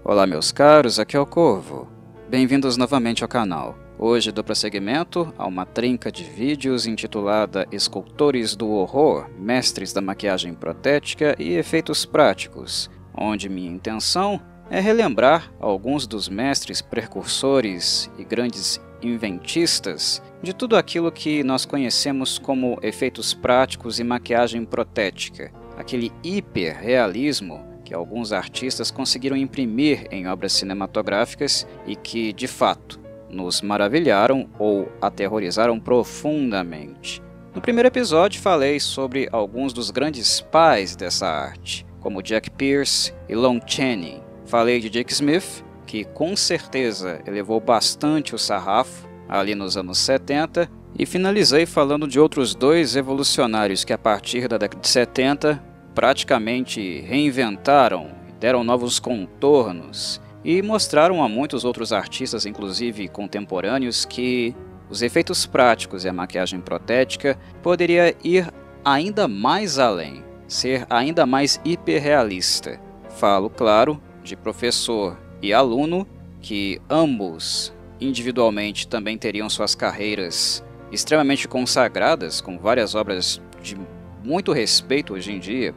Olá meus caros, aqui é o Corvo. Bem-vindos novamente ao canal. Hoje dou prosseguimento a uma trinca de vídeos intitulada Escultores do Horror, Mestres da Maquiagem Protética e Efeitos Práticos, onde minha intenção é relembrar alguns dos mestres precursores e grandes inventistas de tudo aquilo que nós conhecemos como efeitos práticos e maquiagem protética, aquele hiperrealismo que alguns artistas conseguiram imprimir em obras cinematográficas e que, de fato, nos maravilharam ou aterrorizaram profundamente. No primeiro episódio falei sobre alguns dos grandes pais dessa arte, como Jack Pierce e Lon Chaney. Falei de Dick Smith, que com certeza elevou bastante o sarrafo ali nos anos 70, e finalizei falando de outros dois revolucionários que a partir da década de 70 praticamente reinventaram, deram novos contornos e mostraram a muitos outros artistas, inclusive contemporâneos, que os efeitos práticos e a maquiagem protética poderia ir ainda mais além, ser ainda mais hiperrealista. Falo, claro, de professor e aluno, que ambos individualmente também teriam suas carreiras extremamente consagradas, com várias obras de muito respeito hoje em dia.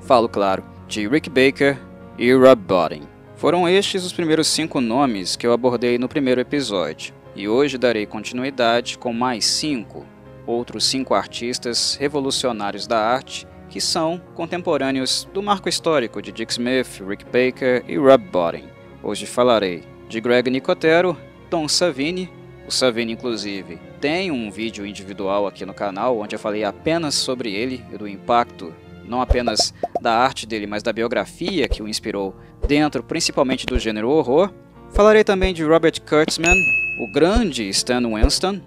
Falo, claro, de Rick Baker e Rob Bottin. Foram estes os primeiros 5 nomes que eu abordei no primeiro episódio, e hoje darei continuidade com mais 5 outros 5 artistas revolucionários da arte que são contemporâneos do marco histórico de Dick Smith, Rick Baker e Rob Bottin. Hoje falarei de Greg Nicotero, Tom Savini. O Savini, inclusive, tem um vídeo individual aqui no canal onde eu falei apenas sobre ele e do impacto, não apenas da arte dele, mas da biografia que o inspirou dentro, principalmente do gênero horror. Falarei também de Robert Kurtzman, o grande Stan Winston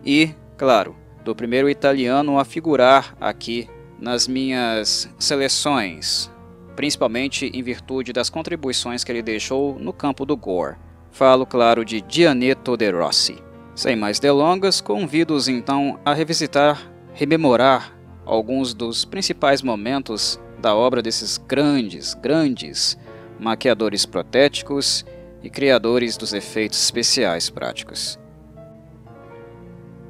e, claro, do primeiro italiano a figurar aqui nas minhas seleções, principalmente em virtude das contribuições que ele deixou no campo do gore. Falo, claro, de Gianetto De Rossi. Sem mais delongas, convido-os então a revisitar, rememorar alguns dos principais momentos da obra desses grandes maquiadores protéticos e criadores dos efeitos especiais práticos.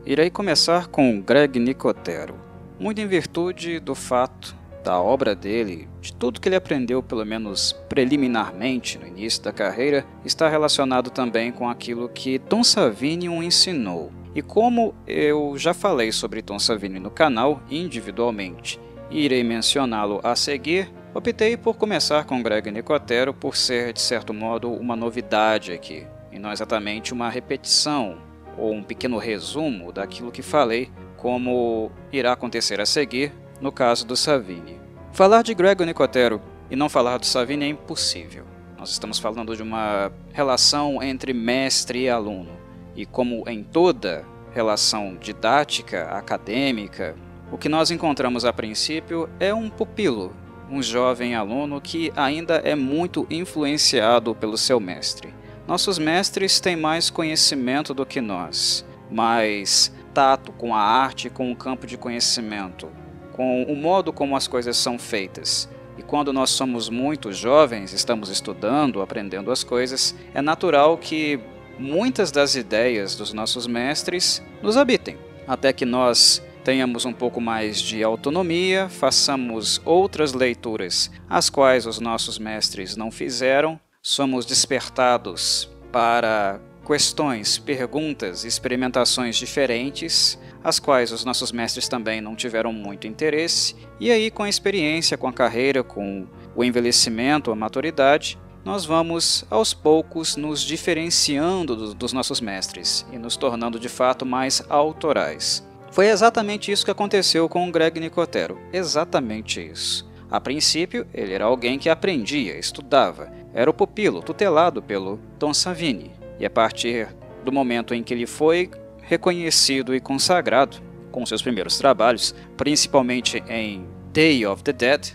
Irei começar com Greg Nicotero, muito em virtude do fato da obra dele, de tudo que ele aprendeu, pelo menos preliminarmente no início da carreira, está relacionado também com aquilo que Tom Savini o ensinou. E como eu já falei sobre Tom Savini no canal individualmente e irei mencioná-lo a seguir, optei por começar com Greg Nicotero por ser, de certo modo, uma novidade aqui, e não exatamente uma repetição ou um pequeno resumo daquilo que falei, como irá acontecer a seguir no caso do Savini. Falar de Greg Nicotero e não falar do Savini é impossível. Nós estamos falando de uma relação entre mestre e aluno, e como em toda relação didática, acadêmica, o que nós encontramos a princípio é um pupilo, um jovem aluno que ainda é muito influenciado pelo seu mestre. Nossos mestres têm mais conhecimento do que nós, mais tato com a arte e com o campo de conhecimento, com o modo como as coisas são feitas. E quando nós somos muito jovens, estamos estudando, aprendendo as coisas, é natural que muitas das ideias dos nossos mestres nos habitem, até que nós tenhamos um pouco mais de autonomia, façamos outras leituras, as quais os nossos mestres não fizeram, somos despertados para questões, perguntas, experimentações diferentes, as quais os nossos mestres também não tiveram muito interesse, e aí com a experiência, com a carreira, com o envelhecimento, a maturidade, nós vamos aos poucos nos diferenciando dos nossos mestres e nos tornando de fato mais autorais. Foi exatamente isso que aconteceu com o Greg Nicotero, exatamente isso. A princípio, ele era alguém que aprendia, estudava, era o pupilo tutelado pelo Tom Savini, e a partir do momento em que ele foi reconhecido e consagrado com seus primeiros trabalhos, principalmente em Day of the Dead,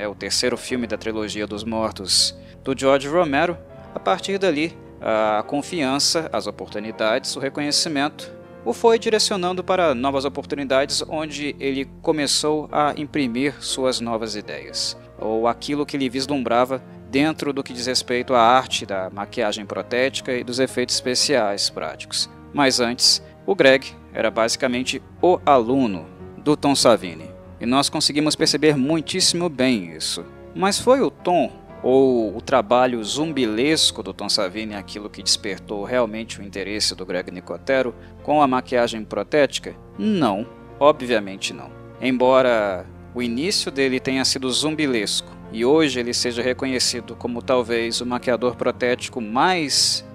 o terceiro filme da trilogia dos mortos do George Romero, a partir dali a confiança, as oportunidades, o reconhecimento o foi direcionando para novas oportunidades onde ele começou a imprimir suas novas ideias, ou aquilo que ele vislumbrava dentro do que diz respeito à arte da maquiagem protética e dos efeitos especiais práticos. Mas antes, o Greg era basicamente o aluno do Tom Savini, e nós conseguimos perceber muitíssimo bem isso. Mas foi o Tom, ou o trabalho zumbilesco do Tom Savini, aquilo que despertou realmente o interesse do Greg Nicotero com a maquiagem protética? Não, obviamente não. Embora o início dele tenha sido zumbilesco e hoje ele seja reconhecido como talvez o maquiador protético mais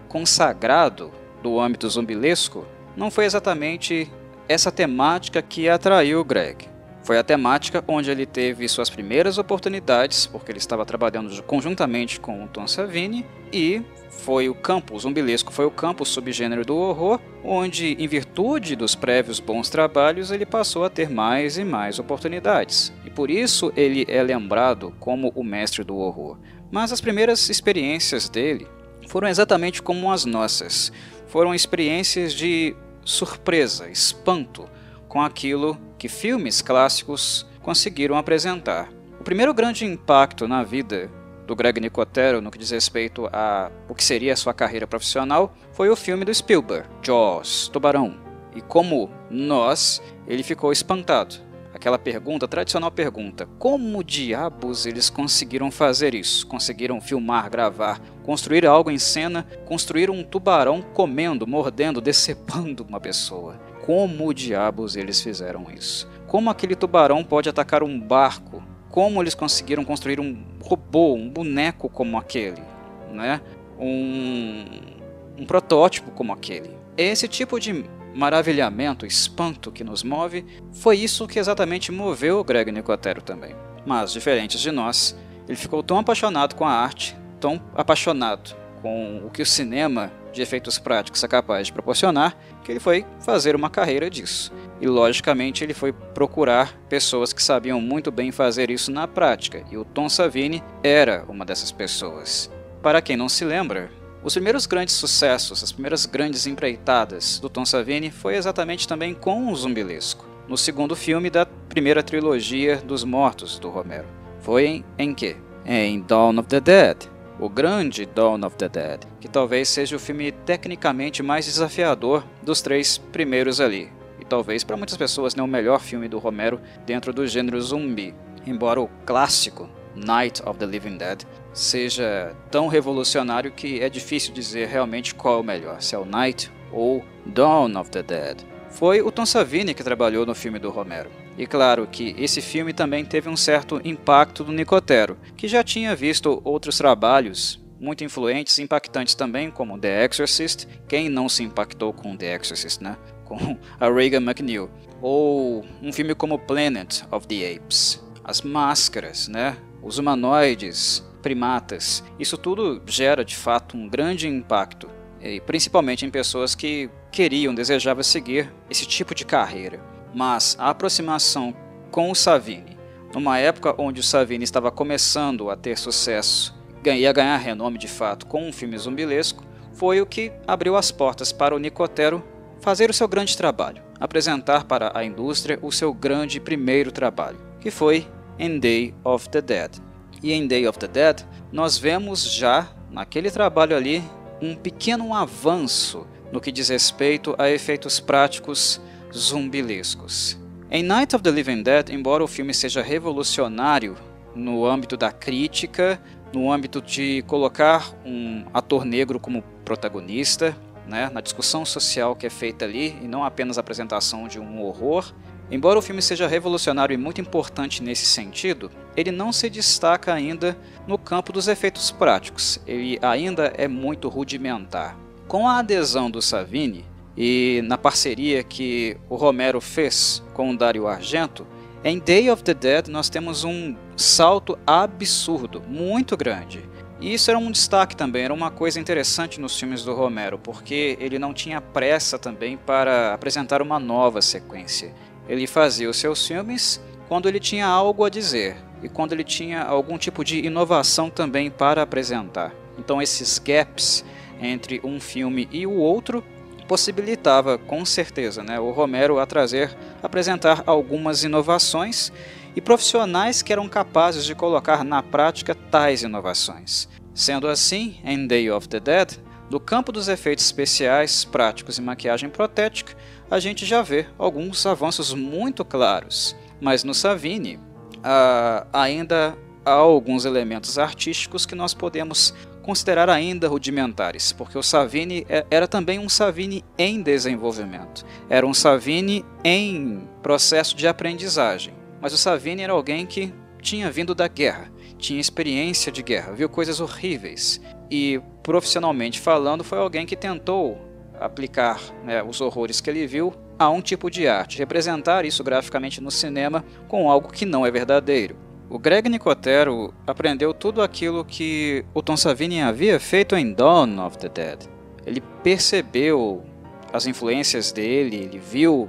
consagrado do âmbito zumbilesco, não foi exatamente essa temática que atraiu o Greg. Foi a temática onde ele teve suas primeiras oportunidades, porque ele estava trabalhando conjuntamente com o Tom Savini, e foi o campo, o zumbilesco foi o campo subgênero do horror, onde, em virtude dos prévios bons trabalhos, ele passou a ter mais e mais oportunidades. E por isso ele é lembrado como o mestre do horror. Mas as primeiras experiências dele foram exatamente como as nossas. Foram experiências de surpresa, espanto, com aquilo que filmes clássicos conseguiram apresentar. O primeiro grande impacto na vida do Greg Nicotero no que diz respeito a o que seria a sua carreira profissional foi o filme do Spielberg, Jaws, Tubarão. E como nós, ele ficou espantado. Aquela pergunta, tradicional pergunta, como diabos eles conseguiram fazer isso? Conseguiram filmar, gravar, construir algo em cena, construir um tubarão comendo, mordendo, decepando uma pessoa. Como diabos eles fizeram isso? Como aquele tubarão pode atacar um barco? Como eles conseguiram construir um robô, um boneco como aquele, né? Um protótipo como aquele? Esse tipo de maravilhamento, espanto que nos move, foi isso que exatamente moveu o Greg Nicotero também. Mas, diferente de nós, ele ficou tão apaixonado com a arte, tão apaixonado com o que o cinema de efeitos práticos é capaz de proporcionar, que ele foi fazer uma carreira disso. E, logicamente, ele foi procurar pessoas que sabiam muito bem fazer isso na prática, e o Tom Savini era uma dessas pessoas. Para quem não se lembra, os primeiros grandes sucessos, as primeiras grandes empreitadas do Tom Savini foi exatamente também com o zumbilesco, no segundo filme da primeira trilogia dos Mortos do Romero. Foi em quê? Em Dawn of the Dead, o grande Dawn of the Dead, que talvez seja o filme tecnicamente mais desafiador dos três primeiros ali, e talvez para muitas pessoas o melhor filme do Romero dentro do gênero zumbi, embora o clássico Night of the Living Dead seja tão revolucionário que é difícil dizer realmente qual é o melhor, se é o Night ou Dawn of the Dead. Foi o Tom Savini que trabalhou no filme do Romero. E claro que esse filme também teve um certo impacto do Nicotero, que já tinha visto outros trabalhos muito influentes e impactantes também, como The Exorcist. Quem não se impactou com The Exorcist, né? Com a Regan McNeil. Ou um filme como Planet of the Apes. As máscaras, né? Os humanoides, primatas. Isso tudo gera, de fato, um grande impacto, e principalmente em pessoas que queriam, desejavam seguir esse tipo de carreira. Mas a aproximação com o Savini, numa época onde o Savini estava começando a ter sucesso e a ganhar renome de fato com um filme zumbilesco, foi o que abriu as portas para o Nicotero fazer o seu grande trabalho, apresentar para a indústria o seu grande primeiro trabalho, que foi em Day of the Dead. E em Day of the Dead, nós vemos já, naquele trabalho ali, um pequeno avanço no que diz respeito a efeitos práticos zumbilescos. Em Night of the Living Dead, embora o filme seja revolucionário no âmbito da crítica, no âmbito de colocar um ator negro como protagonista, né, na discussão social que é feita ali, e não apenas a apresentação de um horror, embora o filme seja revolucionário e muito importante nesse sentido, ele não se destaca ainda no campo dos efeitos práticos, ele ainda é muito rudimentar. Com a adesão do Savini e na parceria que o Romero fez com o Dario Argento, em Day of the Dead nós temos um salto absurdo, muito grande. E isso era um destaque também, era uma coisa interessante nos filmes do Romero, porque ele não tinha pressa também para apresentar uma nova sequência. Ele fazia os seus filmes quando ele tinha algo a dizer e quando ele tinha algum tipo de inovação também para apresentar. Então esses gaps entre um filme e o outro possibilitava com certeza, né, o Romero apresentar algumas inovações, e profissionais que eram capazes de colocar na prática tais inovações. Sendo assim, em Day of the Dead, no campo dos efeitos especiais, práticos e maquiagem protética, a gente já vê alguns avanços muito claros, mas no Savini ainda há alguns elementos artísticos que nós podemos considerar ainda rudimentares, porque o Savini era também um Savini em desenvolvimento, era um Savini em processo de aprendizagem, mas o Savini era alguém que tinha vindo da guerra, tinha experiência de guerra, viu coisas horríveis e, profissionalmente falando, foi alguém que tentou aplicar, né, os horrores que ele viu a um tipo de arte, representar isso graficamente no cinema com algo que não é verdadeiro. O Greg Nicotero aprendeu tudo aquilo que o Tom Savini havia feito em Dawn of the Dead. Ele percebeu as influências dele, ele viu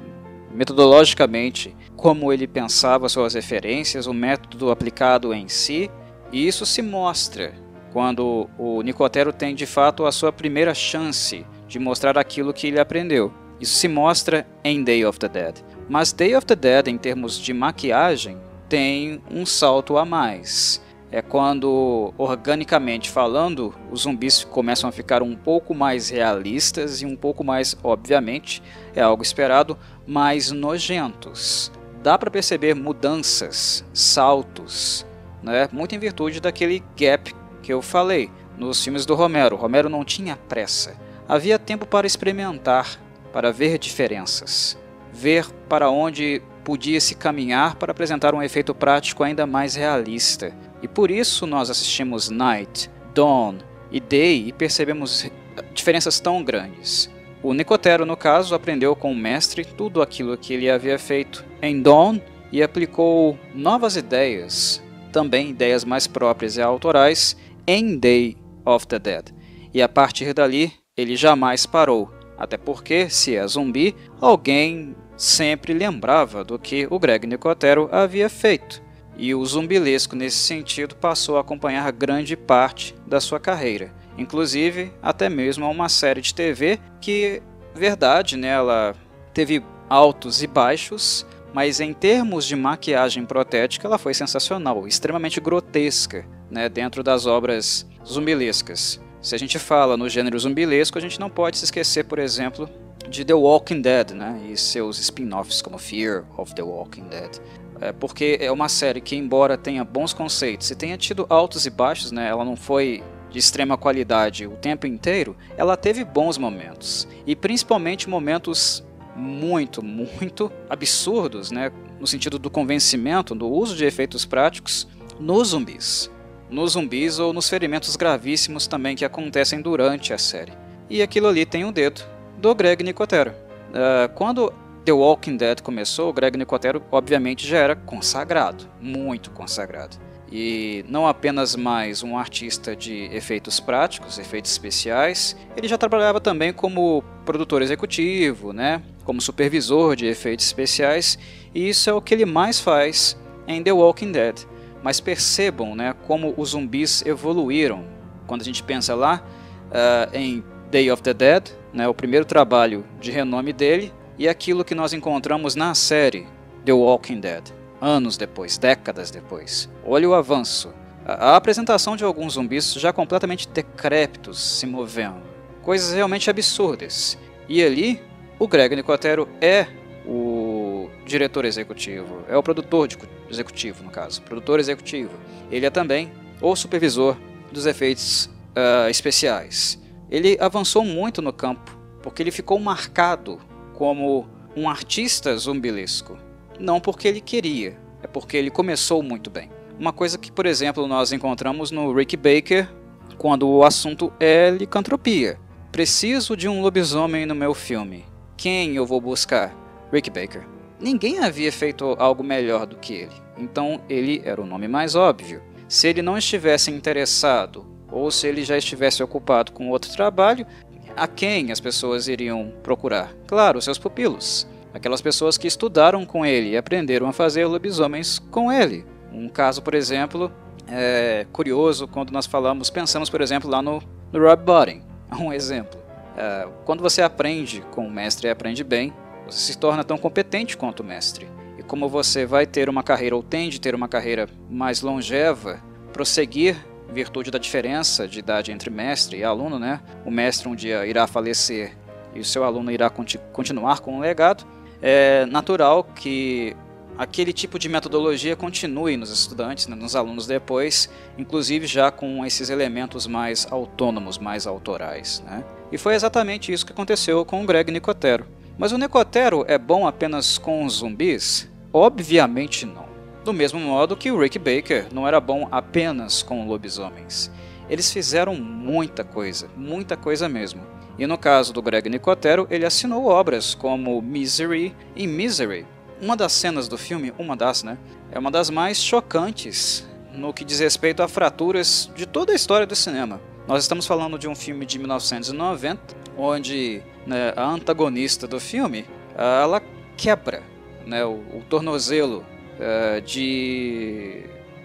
metodologicamente como ele pensava suas referências, o método aplicado em si, e isso se mostra quando o Nicotero tem de fato a sua primeira chance de mostrar aquilo que ele aprendeu. Isso se mostra em Day of the Dead. Mas Day of the Dead, em termos de maquiagem, tem um salto a mais. É quando, organicamente falando, os zumbis começam a ficar um pouco mais realistas e um pouco mais, obviamente, é algo esperado, mais nojentos. Dá para perceber mudanças, saltos, né? Muito em virtude daquele gap que eu falei nos filmes do Romero. Romero não tinha pressa. Havia tempo para experimentar, para ver diferenças, ver para onde podia se caminhar para apresentar um efeito prático ainda mais realista. E por isso nós assistimos Night, Dawn e Day e percebemos diferenças tão grandes. O Nicotero, no caso, aprendeu com o mestre tudo aquilo que ele havia feito em Dawn e aplicou novas ideias, também ideias mais próprias e autorais, em Day of the Dead. E a partir dali, ele jamais parou. Até porque, se é zumbi, alguém sempre lembrava do que o Greg Nicotero havia feito. E o zumbilesco, nesse sentido, passou a acompanhar grande parte da sua carreira. Inclusive, até mesmo uma série de TV que, verdade, né, ela teve altos e baixos, mas em termos de maquiagem protética, ela foi sensacional, extremamente grotesca, né, dentro das obras zumbilescas. Se a gente fala no gênero zumbilesco, a gente não pode se esquecer, por exemplo, de The Walking Dead, né, e seus spin-offs como Fear of the Walking Dead. Porque é uma série que, embora tenha bons conceitos e tenha tido altos e baixos, né, ela não foi de extrema qualidade o tempo inteiro, ela teve bons momentos. E principalmente momentos muito absurdos, né, no sentido do convencimento, do uso de efeitos práticos nos zumbis. Nos zumbis ou nos ferimentos gravíssimos também que acontecem durante a série. E aquilo ali tem o dedo do Greg Nicotero. Quando The Walking Dead começou, o Greg Nicotero obviamente já era consagrado, muito consagrado. E não apenas mais um artista de efeitos práticos, efeitos especiais, ele já trabalhava também como produtor executivo, né? Como supervisor de efeitos especiais, e isso é o que ele mais faz em The Walking Dead. Mas percebam, né, como os zumbis evoluíram. Quando a gente pensa lá em Day of the Dead, né, o primeiro trabalho de renome dele, e aquilo que nós encontramos na série The Walking Dead, anos depois, décadas depois. Olha o avanço. A apresentação de alguns zumbis já completamente decrépitos se movendo. Coisas realmente absurdas. E ali, o Greg Nicotero é o diretor executivo, é o produtor executivo, no caso, produtor executivo. Ele é também o supervisor dos efeitos especiais. Ele avançou muito no campo, porque ele ficou marcado como um artista zumbilesco. Não porque ele queria, é porque ele começou muito bem. Uma coisa que, por exemplo, nós encontramos no Rick Baker, quando o assunto é licantropia. Preciso de um lobisomem no meu filme. Quem eu vou buscar? Rick Baker. Ninguém havia feito algo melhor do que ele, então ele era o nome mais óbvio. Se ele não estivesse interessado, ou se ele já estivesse ocupado com outro trabalho, a quem as pessoas iriam procurar? Claro, seus pupilos. Aquelas pessoas que estudaram com ele e aprenderam a fazer lobisomens com ele. Um caso, por exemplo, curioso quando nós pensamos, por exemplo, lá no Rob Bottin. Um exemplo. Quando você aprende com o mestre e aprende bem, você se torna tão competente quanto o mestre. E como você vai ter uma carreira, ou tende a ter uma carreira mais longeva, prosseguir em virtude da diferença de idade entre mestre e aluno, né? O mestre um dia irá falecer e o seu aluno irá continuar com o legado. É natural que aquele tipo de metodologia continue nos estudantes, né, nos alunos depois, inclusive já com esses elementos mais autônomos, mais autorais, né? E foi exatamente isso que aconteceu com o Greg Nicotero. Mas o Nicotero é bom apenas com os zumbis? Obviamente não. Do mesmo modo que o Rick Baker não era bom apenas com lobisomens. Eles fizeram muita coisa mesmo. E no caso do Greg Nicotero, ele assinou obras como Misery e Misery. Uma das cenas do filme, é uma das mais chocantes no que diz respeito a fraturas de toda a história do cinema. Nós estamos falando de um filme de 1990, onde, né, a antagonista do filme, ela quebra, né, o tornozelo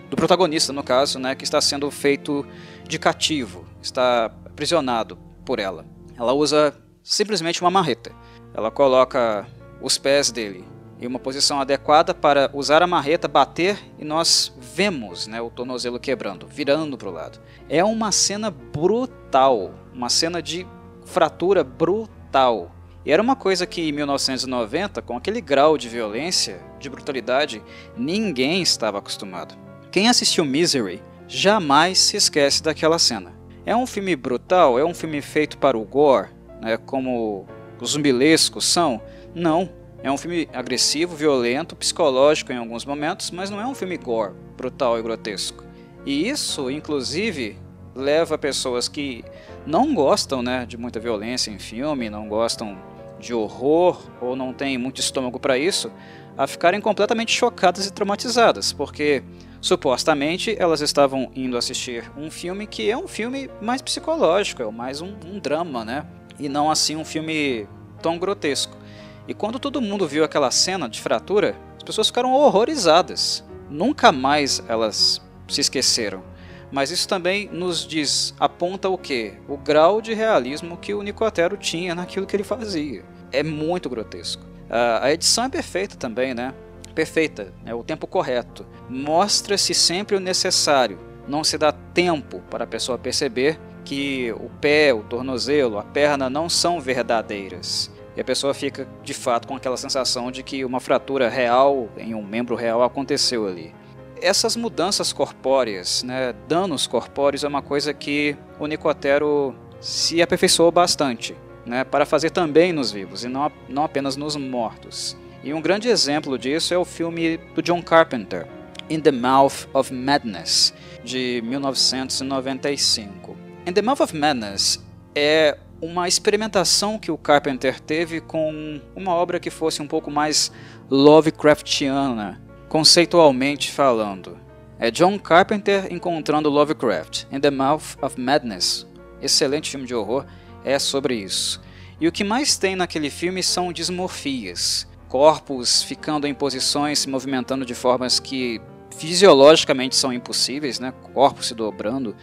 do protagonista, no caso, né, que está sendo feito de cativo, está aprisionado por ela. Ela usa simplesmente uma marreta. Ela coloca os pés dele em uma posição adequada para usar a marreta, bater, e nós vemos, né, o tornozelo quebrando, virando para o lado. É uma cena brutal, uma cena de fratura brutal. E era uma coisa que em 1990, com aquele grau de violência, de brutalidade, ninguém estava acostumado. Quem assistiu Misery jamais se esquece daquela cena. É um filme brutal? É um filme feito para o gore, né, como os zumbilescos são? Não. É um filme agressivo, violento, psicológico em alguns momentos, mas não é um filme gore, brutal e grotesco. E isso, inclusive, leva pessoas que não gostam, né, de muita violência em filme, não gostam de horror ou não têm muito estômago para isso, a ficarem completamente chocadas e traumatizadas, porque supostamente elas estavam indo assistir um filme que é um filme mais psicológico, é mais um drama, né, e não assim um filme tão grotesco. E quando todo mundo viu aquela cena de fratura, as pessoas ficaram horrorizadas. Nunca mais elas se esqueceram. Mas isso também nos aponta o quê? O grau de realismo que o Nicotero tinha naquilo que ele fazia. É muito grotesco. A edição é perfeita também, né? Perfeita, é o tempo correto. Mostra-se sempre o necessário. Não se dá tempo para a pessoa perceber que o pé, o tornozelo, a perna não são verdadeiras. E a pessoa fica, de fato, com aquela sensação de que uma fratura real em um membro real aconteceu ali. Essas mudanças corpóreas, né, danos corpóreos, é uma coisa que o Nicotero se aperfeiçoou bastante, né, para fazer também nos vivos, e não apenas nos mortos. E um grande exemplo disso é o filme do John Carpenter, In the Mouth of Madness, de 1995. In the Mouth of Madness é uma experimentação que o Carpenter teve com uma obra que fosse um pouco mais Lovecraftiana, conceitualmente falando. É John Carpenter encontrando Lovecraft. In the Mouth of Madness, excelente filme de horror, é sobre isso. E o que mais tem naquele filme são dismorfias, corpos ficando em posições, se movimentando de formas que fisiologicamente são impossíveis, né? Corpos se dobrando.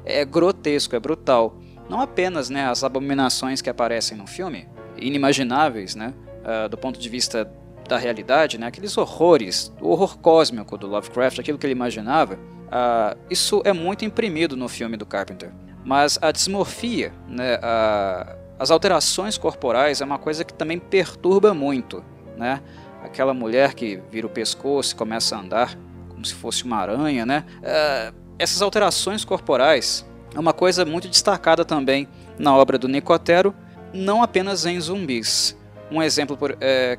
É grotesco, é brutal. Não apenas, né, as abominações que aparecem no filme, inimagináveis, né, do ponto de vista da realidade, né, aqueles horrores, o horror cósmico do Lovecraft, aquilo que ele imaginava, isso é muito imprimido no filme do Carpenter. Mas a dismorfia, né, as alterações corporais é uma coisa que também perturba muito, né? Aquela mulher que vira o pescoço e começa a andar como se fosse uma aranha, né? Essas alterações corporais é uma coisa muito destacada também na obra do Nicotero, não apenas em zumbis. Um exemplo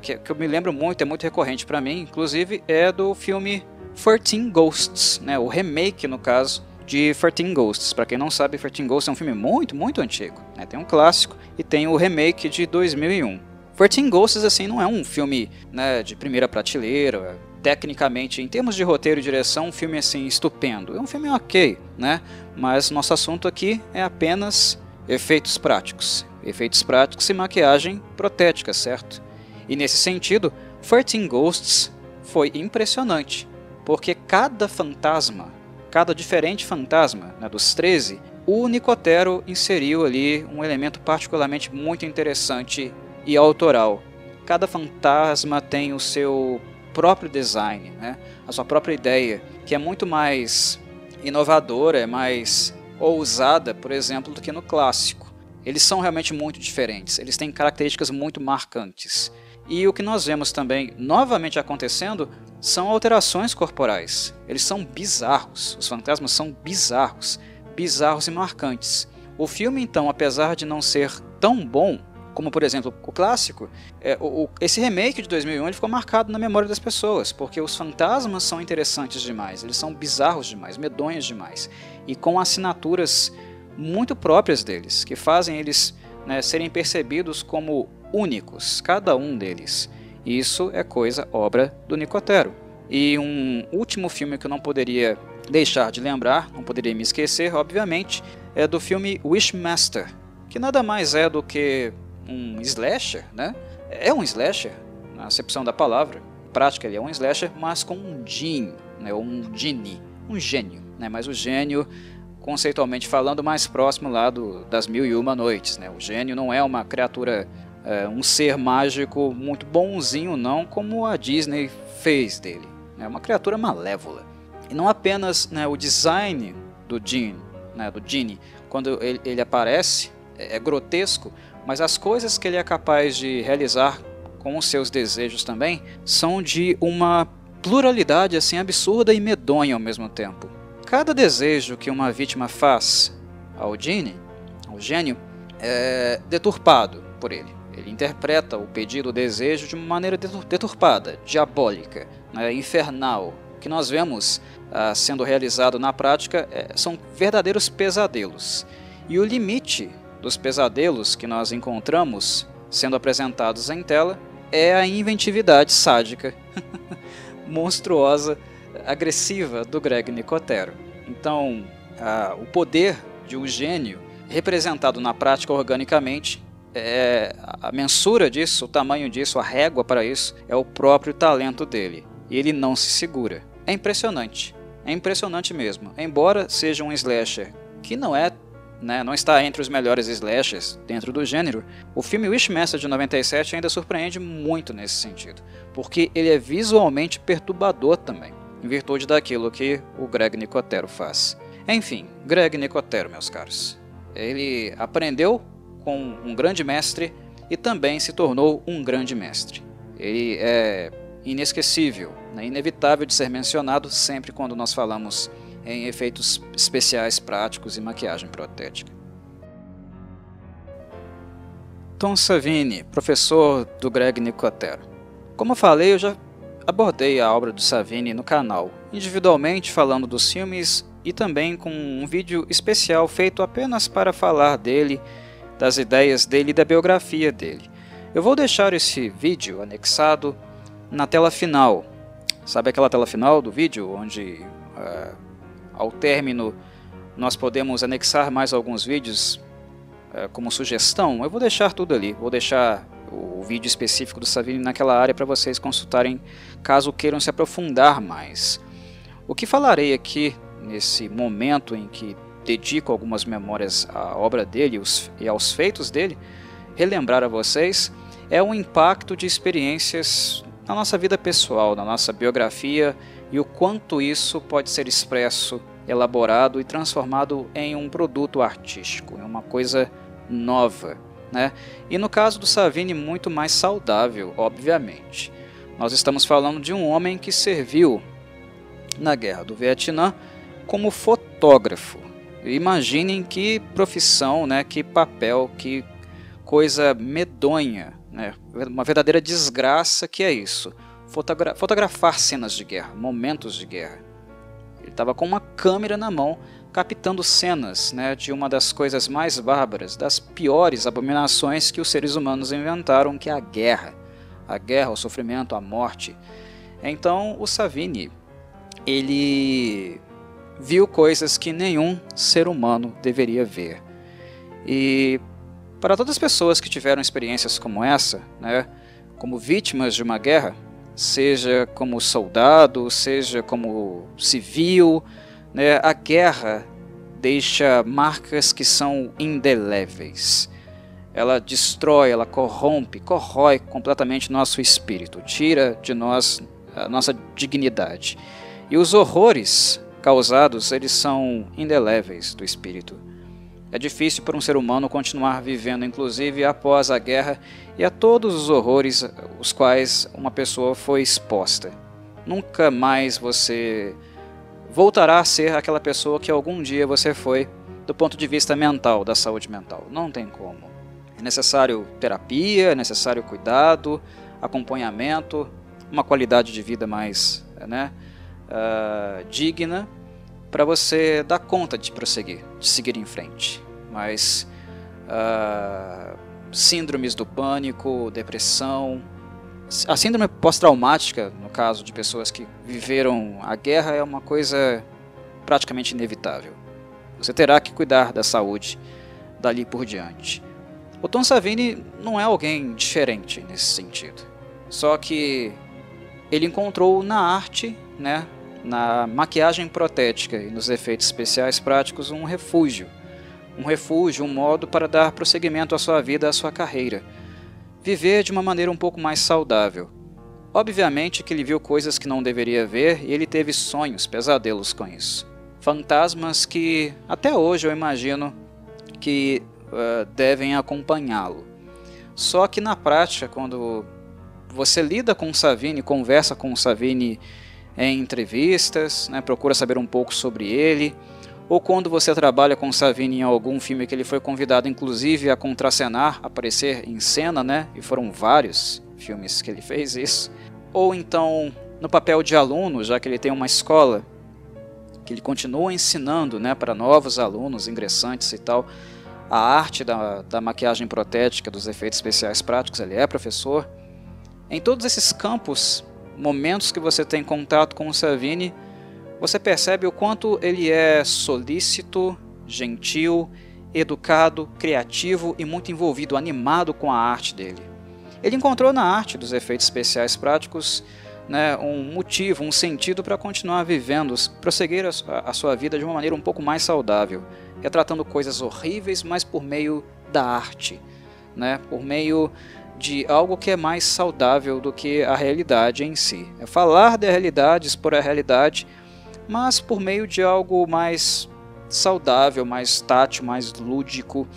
que eu me lembro muito, é muito recorrente para mim, inclusive, é do filme 13 Ghosts, né? O remake, no caso, de 13 Ghosts. Para quem não sabe, 13 Ghosts é um filme muito, muito antigo, né? Tem um clássico e tem o remake de 2001. 13 Ghosts, assim, não é um filme, né, de primeira prateleira, tecnicamente, em termos de roteiro e direção, um filme assim estupendo. É um filme ok, né? Mas nosso assunto aqui é apenas efeitos práticos. Efeitos práticos e maquiagem protética, certo? E nesse sentido, 13 Ghosts foi impressionante, porque cada fantasma, cada diferente fantasma, né, dos 13, o Nicotero inseriu ali um elemento particularmente muito interessante e autoral. Cada fantasma tem o seu próprio design, né? A sua própria ideia, que é muito mais inovadora, é mais ousada, por exemplo, do que no clássico. Eles são realmente muito diferentes, eles têm características muito marcantes. E o que nós vemos também novamente acontecendo são alterações corporais. Eles são bizarros, os fantasmas são bizarros, bizarros e marcantes. O filme, então, apesar de não ser tão bom como, por exemplo, o clássico, esse remake de 2001 ele ficou marcado na memória das pessoas, porque os fantasmas são interessantes demais, eles são bizarros demais, medonhos demais, e com assinaturas muito próprias deles, que fazem eles, né, serem percebidos como únicos, cada um deles. Isso é obra do Nicotero. E um último filme que eu não poderia deixar de lembrar, não poderia me esquecer, obviamente, é do filme Wishmaster, que nada mais é do que um slasher, né? É um slasher, na acepção da palavra. Na prática ele é um slasher, mas com um djinn, né? Um genie, um gênio, né? Mas o gênio, conceitualmente falando, mais próximo lá das Mil e Uma Noites, né? O gênio não é uma criatura, um ser mágico muito bonzinho, não, como a Disney fez dele. É uma criatura malévola. E não apenas, né, o design do djinn, né, do genie, quando ele aparece, é grotesco, mas as coisas que ele é capaz de realizar com os seus desejos também são de uma pluralidade assim absurda e medonha ao mesmo tempo. Cada desejo que uma vítima faz ao genie, ao gênio, é deturpado por ele. Ele interpreta o pedido, o desejo de uma maneira deturpada, diabólica, né, infernal. O que nós vemos sendo realizado na prática são verdadeiros pesadelos. E o limite dos pesadelos que nós encontramos sendo apresentados em tela é a inventividade sádica, monstruosa, agressiva do Greg Nicotero. Então, o poder de um gênio representado na prática organicamente, a mensura disso, o tamanho disso, a régua para isso, é o próprio talento dele. E ele não se segura. É impressionante mesmo. Embora seja um slasher que não está entre os melhores slashers dentro do gênero, o filme Wishmaster de 97 ainda surpreende muito nesse sentido, porque ele é visualmente perturbador também, em virtude daquilo que o Greg Nicotero faz. Enfim, Greg Nicotero, meus caros. Ele aprendeu com um grande mestre e também se tornou um grande mestre. Ele é inesquecível, né, inevitável de ser mencionado sempre quando nós falamos em efeitos especiais práticos e maquiagem protética. Tom Savini, professor do Greg Nicotero. Como eu falei, eu já abordei a obra do Savini no canal, individualmente falando dos filmes e também com um vídeo especial feito apenas para falar dele, das ideias dele e da biografia dele. Eu vou deixar esse vídeo anexado na tela final. Sabe aquela tela final do vídeo onde ao término nós podemos anexar mais alguns vídeos como sugestão? Eu vou deixar tudo ali, vou deixar o vídeo específico do Savini naquela área para vocês consultarem caso queiram se aprofundar mais. O que falarei aqui nesse momento em que dedico algumas memórias à obra dele e aos feitos dele, relembrar a vocês, é um impacto de experiências na nossa vida pessoal, na nossa biografia, e o quanto isso pode ser expresso, elaborado e transformado em um produto artístico, em uma coisa nova, né? E no caso do Savini, muito mais saudável, obviamente. Nós estamos falando de um homem que serviu na Guerra do Vietnã como fotógrafo. Imaginem que profissão, né? Que papel, que coisa medonha, né? Uma verdadeira desgraça que é isso. Fotografar cenas de guerra, momentos de guerra. Ele estava com uma câmera na mão, captando cenas, né, de uma das coisas mais bárbaras, das piores abominações que os seres humanos inventaram, que é a guerra, o sofrimento, a morte. Então o Savini, ele viu coisas que nenhum ser humano deveria ver. E para todas as pessoas que tiveram experiências como essa, né, como vítimas de uma guerra, seja como soldado, seja como civil, né, a guerra deixa marcas que são indeléveis. Ela destrói, ela corrói completamente nosso espírito, tira de nós a nossa dignidade. E os horrores causados, eles são indeléveis do espírito. É difícil para um ser humano continuar vivendo, inclusive após a guerra, e a todos os horrores os quais uma pessoa foi exposta. Nunca mais você voltará a ser aquela pessoa que algum dia você foi, do ponto de vista mental, da saúde mental. Não tem como. É necessário terapia, é necessário cuidado, acompanhamento, uma qualidade de vida mais digna, para você dar conta de prosseguir, de seguir em frente. Mas síndromes do pânico, depressão, a síndrome pós-traumática, no caso de pessoas que viveram a guerra, é uma coisa praticamente inevitável. Você terá que cuidar da saúde dali por diante. O Tom Savini não é alguém diferente nesse sentido. Só que ele encontrou na arte, na maquiagem protética e nos efeitos especiais práticos um refúgio, um modo para dar prosseguimento à sua vida, à sua carreira. Viver de uma maneira um pouco mais saudável. Obviamente que ele viu coisas que não deveria ver e ele teve sonhos, pesadelos com isso. Fantasmas que até hoje eu imagino que devem acompanhá-lo. Só que na prática, quando você lida com o Savini, conversa com o Savini em entrevistas, procura saber um pouco sobre ele, ou quando você trabalha com o Savini em algum filme que ele foi convidado inclusive a contracenar, aparecer em cena, e foram vários filmes que ele fez isso, ou então no papel de aluno, já que ele tem uma escola que ele continua ensinando para novos alunos, ingressantes e tal, a arte da maquiagem protética, dos efeitos especiais práticos, ele é professor. Em todos esses campos, momentos que você tem contato com o Savini, você percebe o quanto ele é solícito, gentil, educado, criativo e muito envolvido, animado com a arte dele. Ele encontrou na arte dos efeitos especiais práticos um motivo, um sentido para continuar vivendo, prosseguir a sua vida de uma maneira um pouco mais saudável, retratando coisas horríveis, mas por meio da arte, por meio de algo que é mais saudável do que a realidade em si. É falar da realidade, expor a realidade, mas por meio de algo mais saudável, mais tátil, mais lúdico.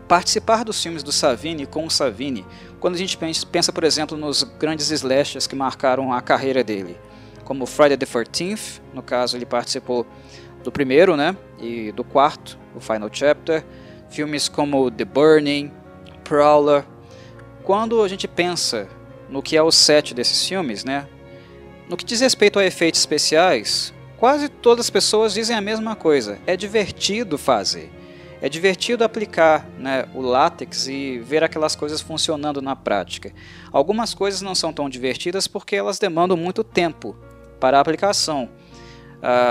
Participar dos filmes do Savini com o Savini, quando a gente pensa, por exemplo, nos grandes slashers que marcaram a carreira dele, como Friday the 13th, no caso ele participou do primeiro, e do quarto, o Final Chapter, filmes como The Burning, Prowler. Quando a gente pensa no que é o set desses filmes, no que diz respeito a efeitos especiais, quase todas as pessoas dizem a mesma coisa. É divertido fazer. É divertido aplicar o látex e ver aquelas coisas funcionando na prática. Algumas coisas não são tão divertidas porque elas demandam muito tempo para a aplicação.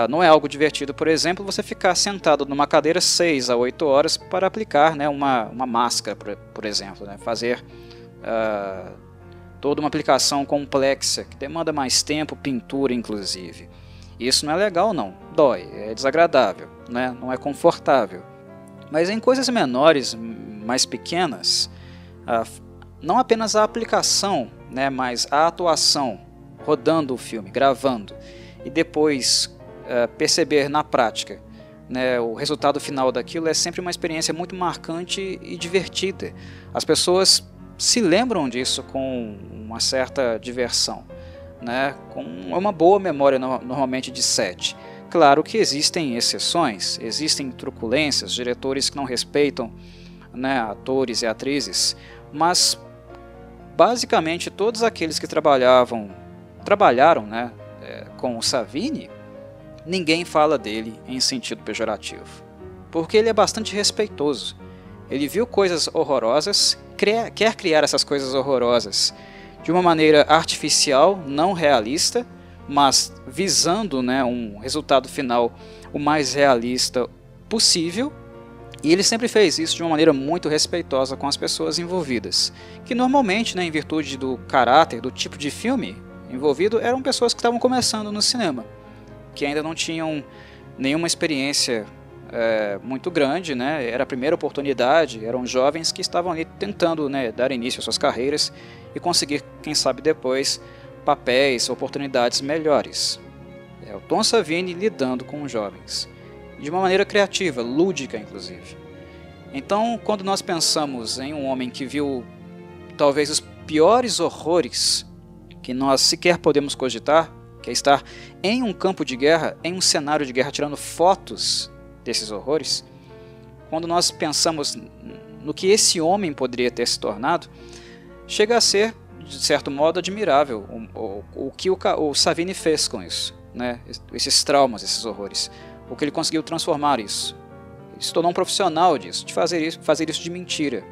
Não é algo divertido, por exemplo, você ficar sentado numa cadeira 6 a 8 horas para aplicar uma máscara, por exemplo, fazer toda uma aplicação complexa, que demanda mais tempo, pintura inclusive. Isso não é legal não, dói, é desagradável, não é confortável. Mas em coisas menores, mais pequenas, não apenas a aplicação, mas a atuação, rodando o filme, gravando, e depois perceber na prática o resultado final daquilo é sempre uma experiência muito marcante e divertida. As pessoas se lembram disso com uma certa diversão, com uma boa memória normalmente de set. Claro que existem exceções, existem truculências, diretores que não respeitam atores e atrizes, mas basicamente todos aqueles que trabalharam com o Savini, ninguém fala dele em sentido pejorativo, porque ele é bastante respeitoso. Ele viu coisas horrorosas, quer criar essas coisas horrorosas de uma maneira artificial, não realista, mas visando um resultado final o mais realista possível, e ele sempre fez isso de uma maneira muito respeitosa com as pessoas envolvidas, que normalmente, em virtude do caráter, do tipo de filme envolvido, eram pessoas que estavam começando no cinema, que ainda não tinham nenhuma experiência muito grande, era a primeira oportunidade, eram jovens que estavam ali tentando dar início às suas carreiras e conseguir, quem sabe depois, papéis, oportunidades melhores. É o Tom Savini lidando com os jovens, de uma maneira criativa, lúdica inclusive. Então, quando nós pensamos em um homem que viu talvez os piores horrores que nós sequer podemos cogitar, que é estar em um campo de guerra, em um cenário de guerra, tirando fotos desses horrores, quando nós pensamos no que esse homem poderia ter se tornado, chega a ser, de certo modo, admirável o que o Savini fez com isso, né? Esses traumas, esses horrores, o que ele conseguiu transformar isso. Ele se tornou um profissional disso, de fazer isso de mentira.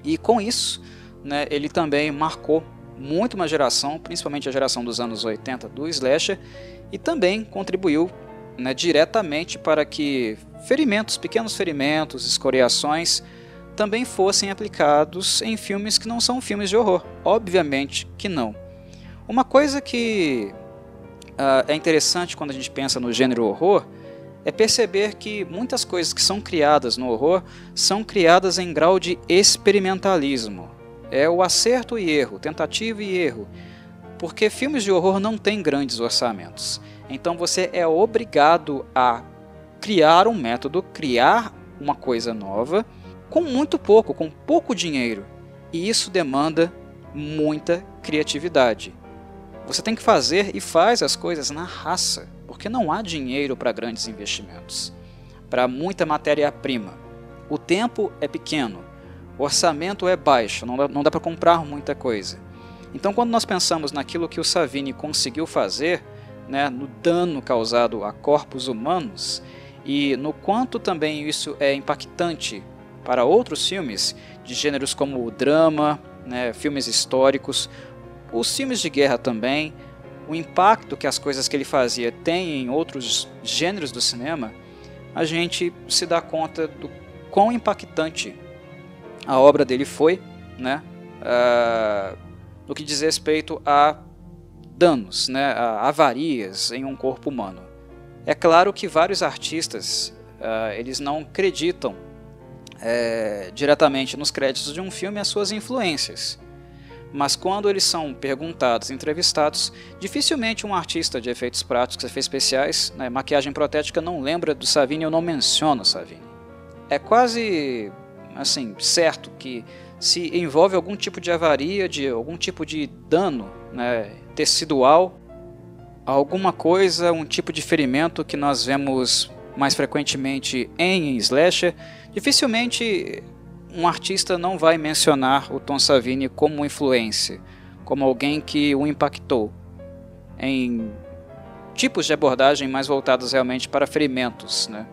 E com isso, né, ele também marcou muito uma geração, principalmente a geração dos anos 80 do slasher, e também contribuiu, né, diretamente para que pequenos ferimentos, escoriações, também fossem aplicados em filmes que não são filmes de horror. Obviamente que não. Uma coisa que é interessante quando a gente pensa no gênero horror é perceber que muitas coisas que são criadas no horror são criadas em grau de experimentalismo. É o acerto e erro, tentativa e erro, porque filmes de horror não têm grandes orçamentos. Então você é obrigado a criar um método, criar uma coisa nova, com muito pouco, com pouco dinheiro. E isso demanda muita criatividade. Você tem que fazer e faz as coisas na raça, porque não há dinheiro para grandes investimentos, para muita matéria-prima. O tempo é pequeno. O orçamento é baixo, não dá para comprar muita coisa. Então, quando nós pensamos naquilo que o Savini conseguiu fazer, né, no dano causado a corpos humanos, e no quanto também isso é impactante para outros filmes, de gêneros como o drama, né, filmes históricos, os filmes de guerra também, o impacto que as coisas que ele fazia têm em outros gêneros do cinema, a gente se dá conta do quão impactante a obra dele foi, né, no que diz respeito a danos, né, a avarias em um corpo humano. É claro que vários artistas eles não acreditam diretamente nos créditos de um filme as suas influências, mas quando eles são perguntados, entrevistados, dificilmente um artista de efeitos práticos, efeitos especiais, né, maquiagem protética não lembra do Savini ou não menciona o Savini. É quase assim, certo que se envolve algum tipo de avaria, de algum tipo de dano, né, tecidual, alguma coisa, um tipo de ferimento que nós vemos mais frequentemente em slasher, dificilmente um artista não vai mencionar o Tom Savini como influência, como alguém que o impactou em tipos de abordagem mais voltados realmente para ferimentos, né?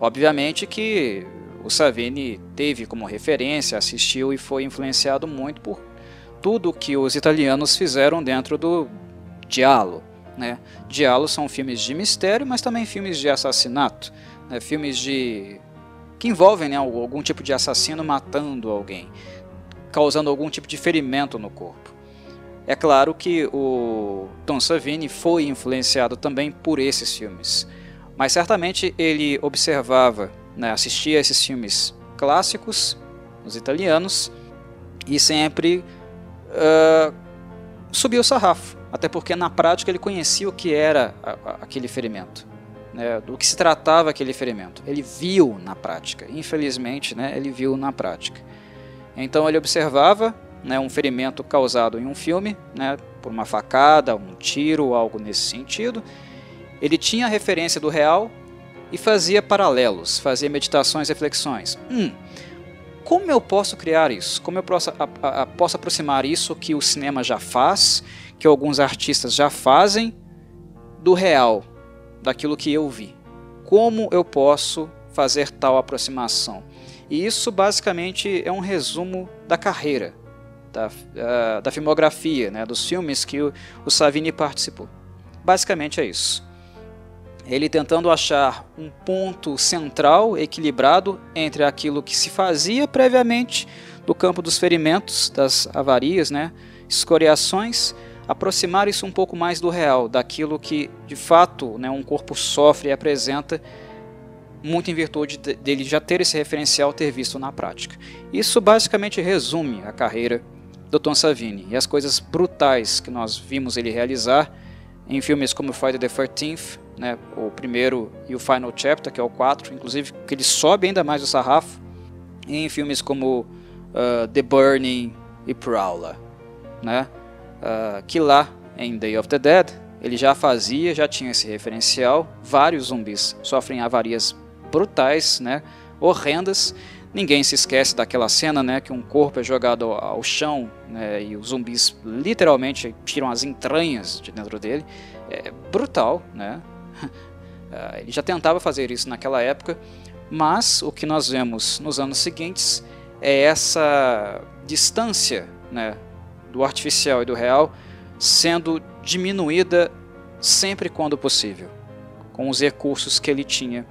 Obviamente que o Savini teve como referência, assistiu e foi influenciado muito por tudo que os italianos fizeram dentro do giallo, né? Giallo são filmes de mistério, mas também filmes de assassinato, né? Filmes que envolvem, né, algum tipo de assassino matando alguém, causando algum tipo de ferimento no corpo. É claro que o Tom Savini foi influenciado também por esses filmes, mas certamente ele observava, né, assistia a esses filmes clássicos, os italianos, e sempre subia o sarrafo, até porque na prática ele conhecia o que era aquele ferimento, né, do que se tratava aquele ferimento. Ele viu na prática, infelizmente, né, ele viu na prática. Então ele observava, né, um ferimento causado em um filme, né, por uma facada, um tiro, algo nesse sentido. Ele tinha a referência do real e fazia paralelos, fazia meditações, reflexões. Como eu posso criar isso? Como eu posso aproximar isso que o cinema já faz, que alguns artistas já fazem, do real, daquilo que eu vi? Como eu posso fazer tal aproximação? E isso basicamente é um resumo da carreira, da filmografia, né, dos filmes que o Savini participou. Basicamente é isso. Ele tentando achar um ponto central, equilibrado, entre aquilo que se fazia previamente do campo dos ferimentos, das avarias, né, escoriações, aproximar isso um pouco mais do real, daquilo que de fato, né, um corpo sofre e apresenta, muito em virtude dele já ter esse referencial, ter visto na prática. Isso basicamente resume a carreira do Tom Savini e as coisas brutais que nós vimos ele realizar em filmes como Friday the 13th, né, o primeiro e o Final Chapter, que é o 4, inclusive que ele sobe ainda mais o sarrafo, e em filmes como The Burning e Prowler, né, que lá em Day of the Dead ele já tinha esse referencial, vários zumbis sofrem avarias brutais, né, horrendas. Ninguém se esquece daquela cena, né, que um corpo é jogado ao chão, né, e os zumbis literalmente tiram as entranhas de dentro dele. É brutal, né? Ele já tentava fazer isso naquela época, mas o que nós vemos nos anos seguintes é essa distância, né, do artificial e do real sendo diminuída sempre quando possível, com os recursos que ele tinha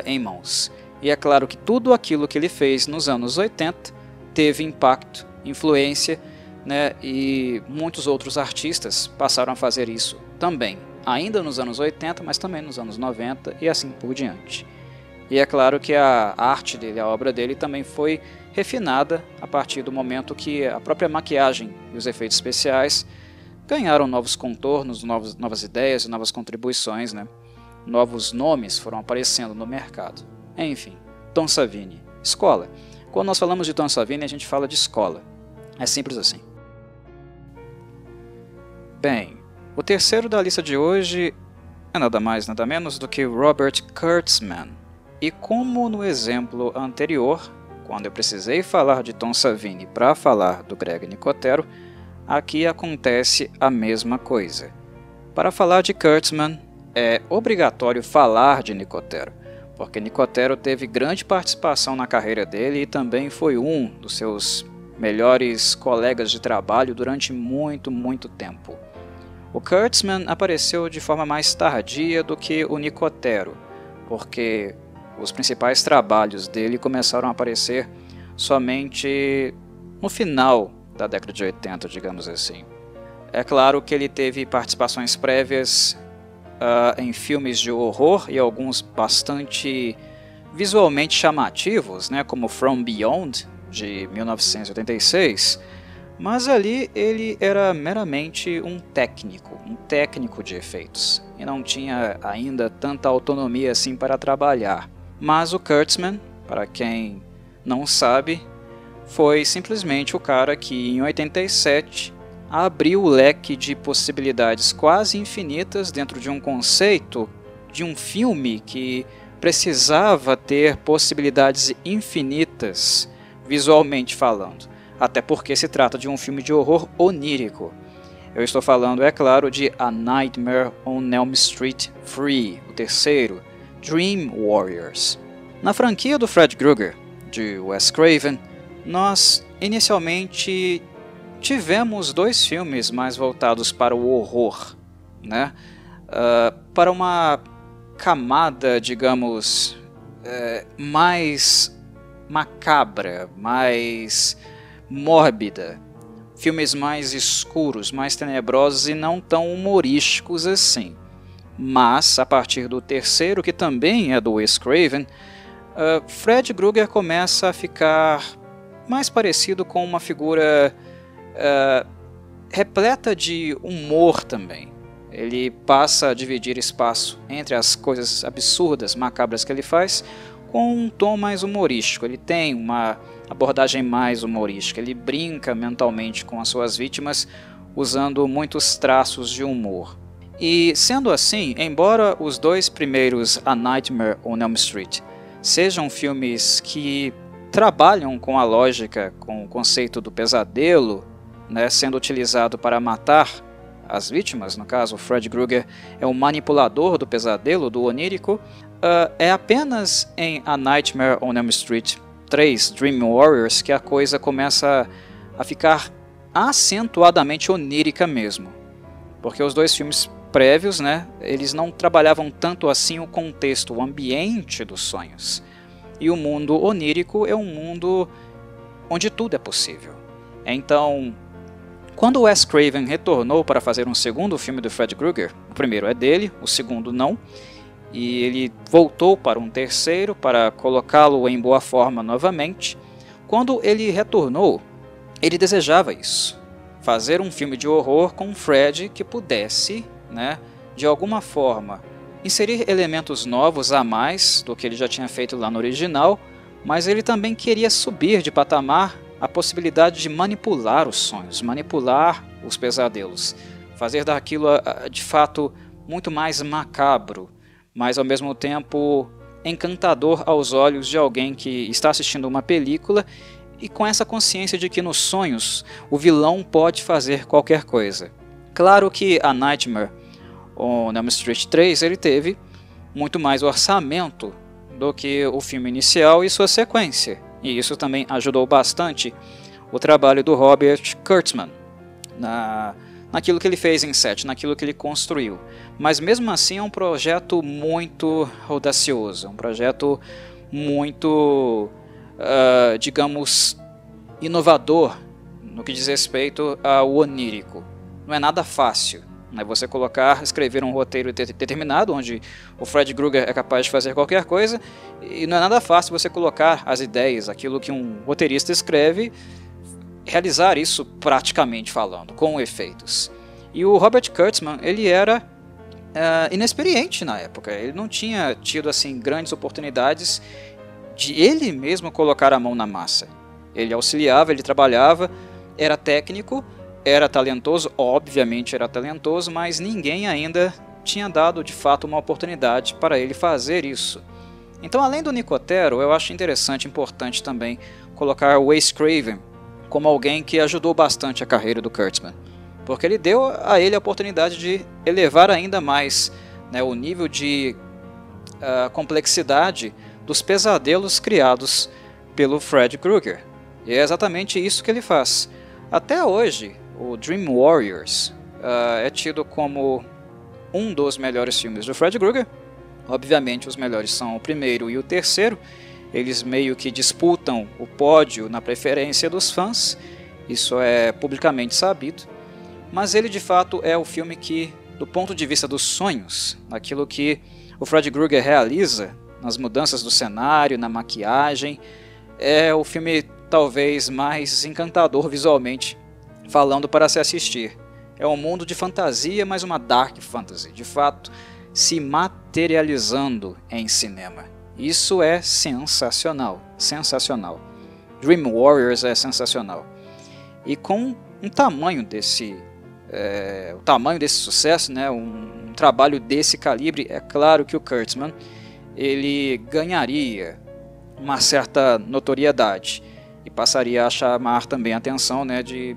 em mãos. E é claro que tudo aquilo que ele fez nos anos 80 teve impacto, influência, né, e muitos outros artistas passaram a fazer isso também, ainda nos anos 80, mas também nos anos 90 e assim por diante. E é claro que a arte dele, a obra dele também foi refinada a partir do momento que a própria maquiagem e os efeitos especiais ganharam novos contornos, novas ideias e novas contribuições, né? Novos nomes foram aparecendo no mercado. Enfim, Tom Savini, escola. Quando nós falamos de Tom Savini, a gente fala de escola. É simples assim. Bem, o terceiro da lista de hoje é nada mais nada menos do que Robert Kurtzman. E como no exemplo anterior, quando eu precisei falar de Tom Savini para falar do Greg Nicotero, aqui acontece a mesma coisa. Para falar de Kurtzman, é obrigatório falar de Nicotero, porque Nicotero teve grande participação na carreira dele e também foi um dos seus melhores colegas de trabalho durante muito tempo. O Kurtzman apareceu de forma mais tardia do que o Nicotero, porque os principais trabalhos dele começaram a aparecer somente no final da década de 80, digamos assim. É claro que ele teve participações prévias em filmes de horror e alguns bastante visualmente chamativos, né, como From Beyond, de 1986, mas ali ele era meramente um técnico de efeitos, e não tinha ainda tanta autonomia assim para trabalhar. Mas o Kurtzman, para quem não sabe, foi simplesmente o cara que em 87 abriu o leque de possibilidades quase infinitas dentro de um conceito de um filme que precisava ter possibilidades infinitas visualmente falando, até porque se trata de um filme de horror onírico. Eu estou falando, é claro, de A Nightmare on Elm Street 3, o terceiro, Dream Warriors. Na franquia do Fred Krueger, de Wes Craven, nós inicialmente tivemos dois filmes mais voltados para o horror, né? Para uma camada, digamos, mais macabra, mais mórbida, filmes mais escuros, mais tenebrosos e não tão humorísticos assim. Mas, a partir do terceiro, que também é do Wes Craven, Fred Krueger começa a ficar mais parecido com uma figura repleta de humor também. Ele passa a dividir espaço entre as coisas absurdas, macabras que ele faz, com um tom mais humorístico. Ele tem uma abordagem mais humorística, ele brinca mentalmente com as suas vítimas, usando muitos traços de humor. E sendo assim, embora os dois primeiros, A Nightmare on Elm Street, sejam filmes que trabalham com a lógica, com o conceito do pesadelo, né, sendo utilizado para matar as vítimas, no caso o Fred Krueger é o manipulador do pesadelo, do onírico, é apenas em A Nightmare on Elm Street 3, Dream Warriors, que a coisa começa a ficar acentuadamente onírica mesmo, porque os dois filmes prévios, né, eles não trabalhavam tanto assim o contexto, o ambiente dos sonhos, e o mundo onírico é um mundo onde tudo é possível. Então, quando Wes Craven retornou para fazer um segundo filme do Fred Krueger, o primeiro é dele, o segundo não, e ele voltou para um terceiro para colocá-lo em boa forma novamente. Quando ele retornou, ele desejava isso, fazer um filme de horror com um Fred que pudesse, né, de alguma forma, inserir elementos novos a mais do que ele já tinha feito lá no original, mas ele também queria subir de patamar a possibilidade de manipular os sonhos, manipular os pesadelos, fazer daquilo de fato muito mais macabro, mas ao mesmo tempo encantador aos olhos de alguém que está assistindo uma película e com essa consciência de que nos sonhos o vilão pode fazer qualquer coisa. Claro que a Nightmare on Elm Street 3 ele teve muito mais orçamento do que o filme inicial e sua sequência, e isso também ajudou bastante o trabalho do Robert Kurtzman naquilo que ele fez em set, naquilo que ele construiu. Mas mesmo assim é um projeto muito audacioso, um projeto muito digamos, inovador no que diz respeito ao onírico. Não é nada fácil, né? Você escrever um roteiro determinado, onde o Fred Krueger é capaz de fazer qualquer coisa, e não é nada fácil você colocar as ideias, aquilo que um roteirista escreve, realizar isso praticamente falando, com efeitos. E o Robert Kurtzman, ele era inexperiente na época, ele não tinha tido assim grandes oportunidades de ele mesmo colocar a mão na massa. Ele auxiliava, ele trabalhava, era técnico, era talentoso, obviamente era talentoso, mas ninguém ainda tinha dado de fato uma oportunidade para ele fazer isso. Então, além do Nicotero, eu acho interessante, importante também colocar o Wes Craven como alguém que ajudou bastante a carreira do Kurtzman, porque ele deu a ele a oportunidade de elevar ainda mais, né, o nível de complexidade dos pesadelos criados pelo Fred Krueger. E é exatamente isso que ele faz. Até hoje, o Dream Warriors é tido como um dos melhores filmes do Fred Krueger. Obviamente os melhores são o primeiro e o terceiro. Eles meio que disputam o pódio na preferência dos fãs. Isso é publicamente sabido. Mas ele de fato é o filme que, do ponto de vista dos sonhos, aquilo que o Fred Krueger realiza nas mudanças do cenário, na maquiagem, é o filme talvez mais encantador visualmente falando para se assistir. É um mundo de fantasia, mas uma dark fantasy, de fato, se materializando em cinema. Isso é sensacional, sensacional. Dream Warriors é sensacional. E com o tamanho desse sucesso, né, um trabalho desse calibre, é claro que o Kurtzman ele ganharia uma certa notoriedade e passaria a chamar também a atenção, né, de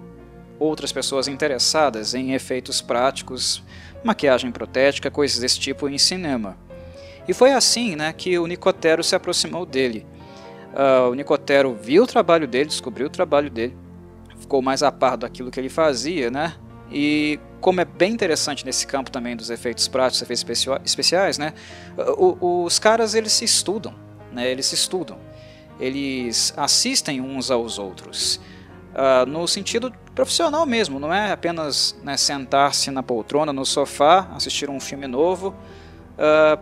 outras pessoas interessadas em efeitos práticos, maquiagem protética, coisas desse tipo em cinema. E foi assim, né, que o Nicotero se aproximou dele. O Nicotero viu o trabalho dele, descobriu o trabalho dele, ficou mais a par daquilo que ele fazia, né? E como é bem interessante nesse campo também dos efeitos práticos, efeitos especiais, né? Os caras eles se estudam, né? Eles assistem uns aos outros, no sentido profissional mesmo, não é apenas, né, sentar-se na poltrona, no sofá, assistir um filme novo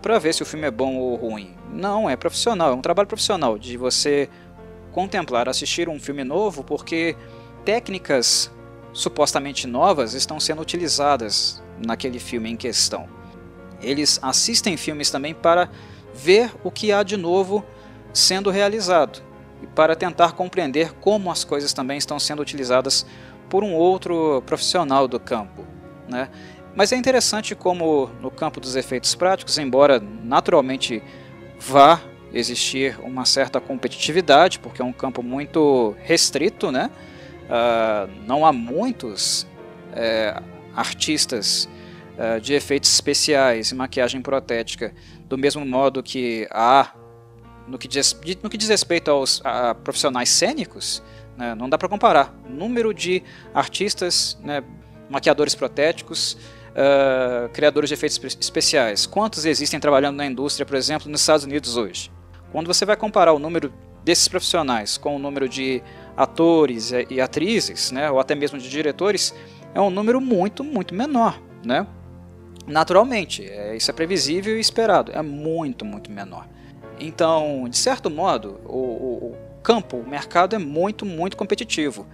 para ver se o filme é bom ou ruim. Não, é profissional, é um trabalho profissional de você contemplar, assistir um filme novo, porque técnicas supostamente novas estão sendo utilizadas naquele filme em questão. Eles assistem filmes também para ver o que há de novo sendo realizado e para tentar compreender como as coisas também estão sendo utilizadas por um outro profissional do campo, né? Mas é interessante como no campo dos efeitos práticos, embora naturalmente vá existir uma certa competitividade, porque é um campo muito restrito, né? Não há muitos artistas de efeitos especiais e maquiagem protética, do mesmo modo que há no que diz respeito a profissionais cênicos, né, não dá para comparar. O número de artistas, né, maquiadores protéticos, criadores de efeitos especiais, quantos existem trabalhando na indústria, por exemplo, nos Estados Unidos hoje? Quando você vai comparar o número desses profissionais com o número de atores e atrizes, né, ou até mesmo de diretores, é um número muito, muito menor, né? Naturalmente, isso é previsível e esperado, é muito, muito menor. Então, de certo modo, o campo, o mercado é muito, muito competitivo,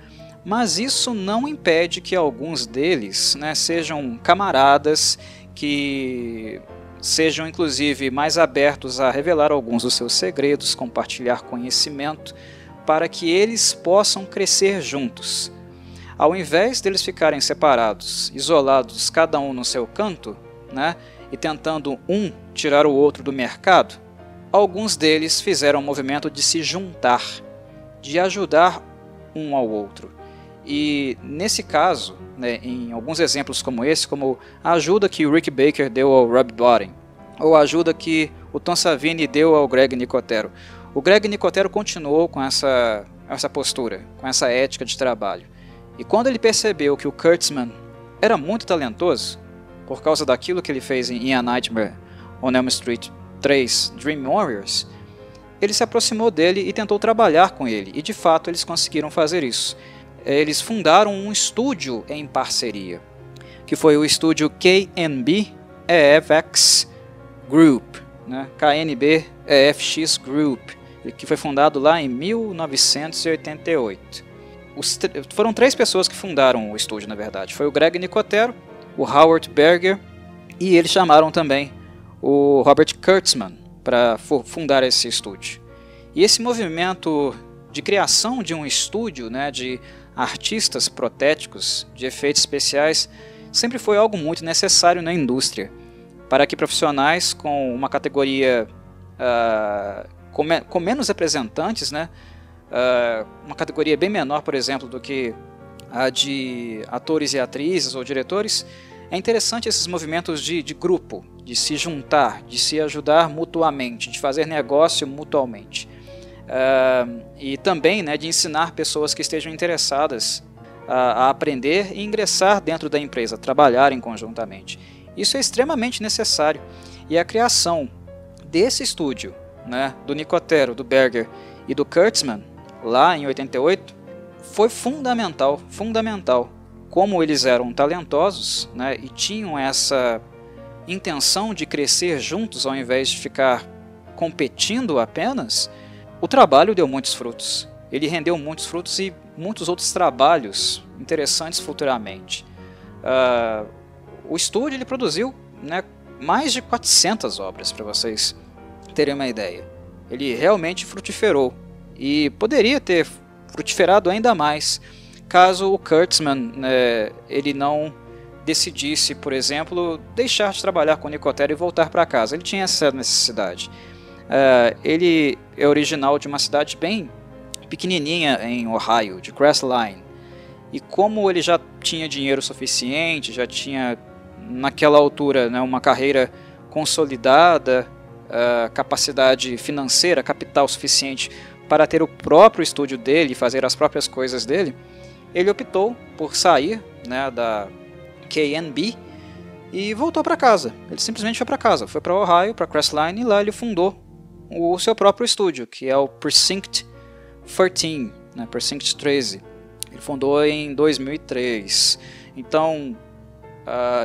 mas isso não impede que alguns deles, né, sejam camaradas, que sejam inclusive mais abertos a revelar alguns dos seus segredos, compartilhar conhecimento, para que eles possam crescer juntos. Ao invés deles ficarem separados, isolados, cada um no seu canto, né, e tentando um tirar o outro do mercado, alguns deles fizeram o movimento de se juntar, de ajudar um ao outro. E nesse caso, né, em alguns exemplos como esse, como a ajuda que o Rick Baker deu ao Rob Bottin, ou a ajuda que o Tom Savini deu ao Greg Nicotero, o Greg Nicotero continuou com essa postura, com essa ética de trabalho. E quando ele percebeu que o Kurtzman era muito talentoso, por causa daquilo que ele fez em A Nightmare on Elm Street 3, Dream Warriors, ele se aproximou dele e tentou trabalhar com ele, e de fato eles conseguiram fazer isso. Eles fundaram um estúdio em parceria, que foi o estúdio KNB EFX Group, né? KNB EFX Group, que foi fundado lá em 1988. Foram 3 pessoas que fundaram o estúdio, na verdade. Foi o Greg Nicotero, o Howard Berger, e eles chamaram também o Robert Kurtzman para fundar esse estúdio. E esse movimento de criação de um estúdio, né, de artistas protéticos, de efeitos especiais, sempre foi algo muito necessário na indústria, para que profissionais com uma categoria com menos representantes, né, uma categoria bem menor, por exemplo, do que a de atores e atrizes ou diretores, é interessante esses movimentos de grupo, de se juntar, de se ajudar mutuamente, de fazer negócio mutuamente. E também, né, de ensinar pessoas que estejam interessadas a aprender e ingressar dentro da empresa, trabalharem conjuntamente. Isso é extremamente necessário. E a criação desse estúdio, né, do Nicotero, do Berger e do Kurtzman, lá em 88, foi fundamental. Como eles eram talentosos, né, e tinham essa intenção de crescer juntos ao invés de ficar competindo apenas, o trabalho deu muitos frutos. Ele rendeu muitos frutos e muitos outros trabalhos interessantes futuramente. O estúdio ele produziu, né, mais de 400 obras, para vocês terem uma ideia. Ele realmente frutiferou e poderia ter frutiferado ainda mais caso o Kurtzman, ele não decidisse, por exemplo, deixar de trabalhar com o Nicotero e voltar para casa. Ele tinha essa necessidade. Ele é original de uma cidade bem pequenininha em Ohio, de Crestline. E como ele já tinha dinheiro suficiente, já tinha naquela altura, né, uma carreira consolidada, capacidade financeira, capital suficiente para ter o próprio estúdio dele e fazer as próprias coisas dele, ele optou por sair, né, da KNB e voltou para casa. Ele simplesmente foi para casa, foi para Ohio, para Crestline, e lá ele fundou o seu próprio estúdio, que é o Precinct 13, né, Precinct 13. Ele fundou em 2003. Então,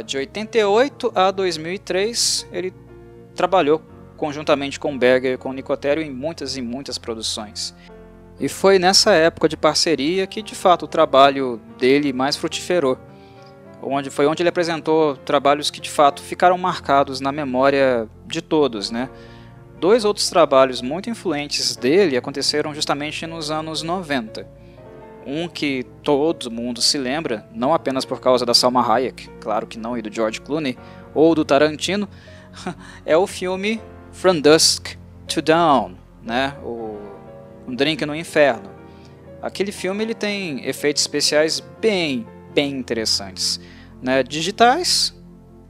de 88 a 2003, ele trabalhou conjuntamente com Berger e com Nicotero em muitas e muitas produções. E foi nessa época de parceria que, de fato, o trabalho dele mais frutiferou. Foi onde ele apresentou trabalhos que, de fato, ficaram marcados na memória de todos, né? 2 outros trabalhos muito influentes dele aconteceram justamente nos anos 90. Um que todo mundo se lembra, não apenas por causa da Salma Hayek, claro que não, e do George Clooney, ou do Tarantino, é o filme From Dusk to Dawn, né? Um Drink no Inferno. Aquele filme ele tem efeitos especiais bem interessantes, né? Digitais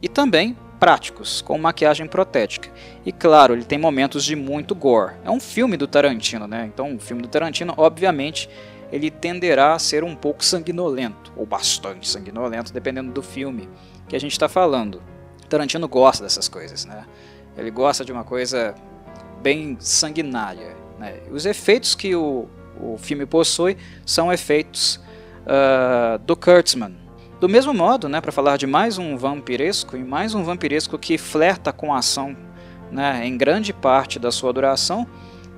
e também práticos, com maquiagem protética. E claro, ele tem momentos de muito gore. É um filme do Tarantino, né? Então, o filme do Tarantino, obviamente, ele tenderá a ser um pouco sanguinolento, ou bastante sanguinolento, dependendo do filme que a gente está falando. O Tarantino gosta dessas coisas, né? Ele gosta de uma coisa bem sanguinária, né? Os efeitos que o filme possui são efeitos do Kurtzman. Do mesmo modo, né, para falar de mais um vampiresco, e mais um vampiresco que flerta com a ação, né, em grande parte da sua duração,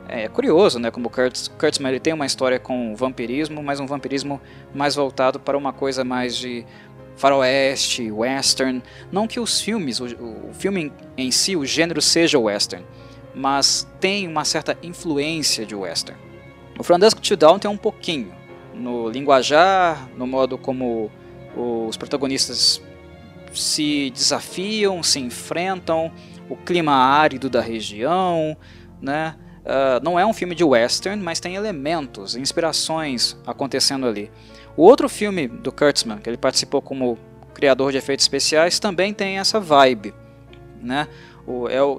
É curioso, né, como o Kurtzman ele tem uma história com vampirismo, mas um vampirismo mais voltado para uma coisa mais de faroeste, western. Não que os filmes, o filme em si, o gênero seja western, mas tem uma certa influência de western. O From Dusk Till Dawn tem um pouquinho, no linguajar, no modo como os protagonistas se desafiam, se enfrentam, o clima árido da região, né? Não é um filme de western, mas tem elementos, inspirações acontecendo ali. O outro filme do Kurtzman, que ele participou como criador de efeitos especiais, também tem essa vibe, né?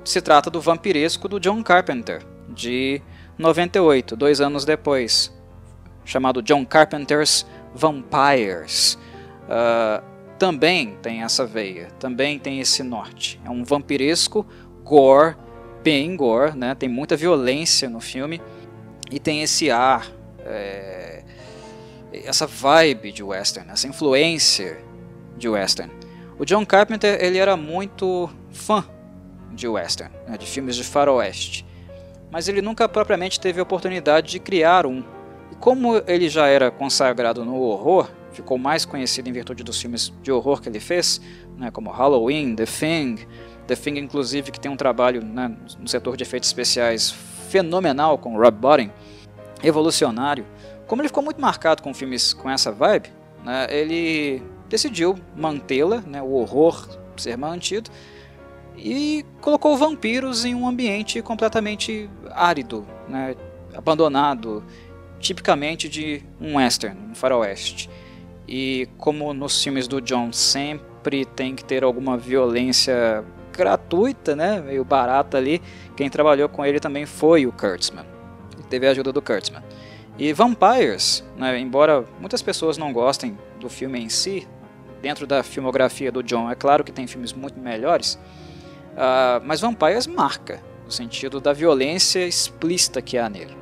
Se trata do Vampiresco do John Carpenter, de 98, 2 anos depois, chamado John Carpenter's Vampires. Também tem essa veia, também tem esse norte. É um vampiresco gore, bem gore, né? Tem muita violência no filme e tem esse ar, essa vibe de western, essa influência de western. O John Carpenter ele era muito fã de western, né? De filmes de faroeste, mas ele nunca propriamente teve a oportunidade de criar um. E como ele já era consagrado no horror, ficou mais conhecido em virtude dos filmes de horror que ele fez, né, como Halloween, The Thing inclusive, que tem um trabalho, né, no setor de efeitos especiais fenomenal com Rob Bottin, revolucionário. Como ele ficou muito marcado com filmes com essa vibe, né, ele decidiu mantê-la, né, o horror ser mantido, e colocou vampiros em um ambiente completamente árido, né, abandonado, tipicamente de um western, um faroeste. E como nos filmes do John sempre tem que ter alguma violência gratuita, né, meio barata ali, quem trabalhou com ele também foi o Kurtzman. Ele teve a ajuda do Kurtzman. E Vampires, né, embora muitas pessoas não gostem do filme em si, dentro da filmografia do John, é claro que tem filmes muito melhores, mas Vampires marca, no sentido da violência explícita que há nele.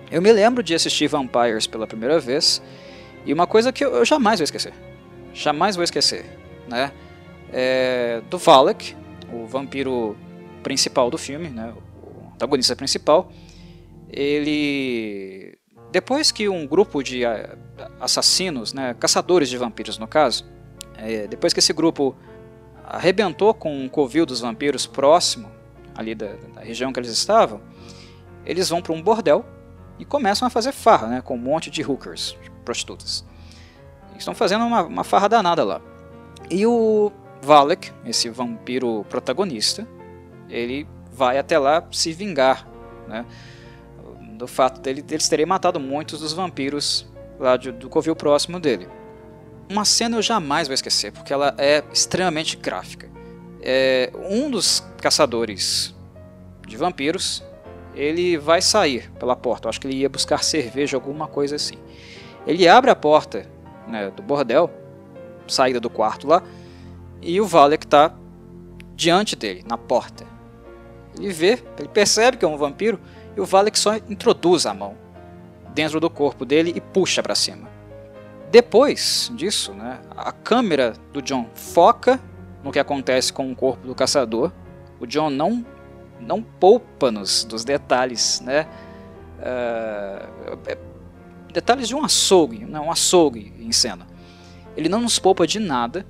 Eu me lembro de assistir Vampires pela primeira vez, e uma coisa que eu jamais vou esquecer, né, do Valak, o vampiro principal do filme, né, o antagonista principal. Ele, depois que um grupo de assassinos, né, caçadores de vampiros no caso, depois que esse grupo arrebentou com um covil dos vampiros próximo ali da região que eles estavam, eles vão para um bordel e começam a fazer farra, né, com um monte de hookers, prostitutas. Eles estão fazendo uma farra danada lá. E o Valak, esse vampiro protagonista, ele vai até lá se vingar, né, do fato deles terem matado muitos dos vampiros lá do covil próximo dele. Uma cena eu jamais vou esquecer, porque ela é extremamente gráfica. Um dos caçadores de vampiros, ele vai sair pela porta, eu acho que ele ia buscar cerveja, alguma coisa assim. Ele abre a porta, né, do bordel, saída do quarto lá, e o Valak está diante dele, na porta. Ele percebe que é um vampiro, e o Valak só introduz a mão dentro do corpo dele e puxa para cima. Depois disso, né, a câmera do John foca no que acontece com o corpo do caçador. O John não poupa dos detalhes, né, detalhes de um açougue, um açougue em cena. Ele não nos poupa de nada.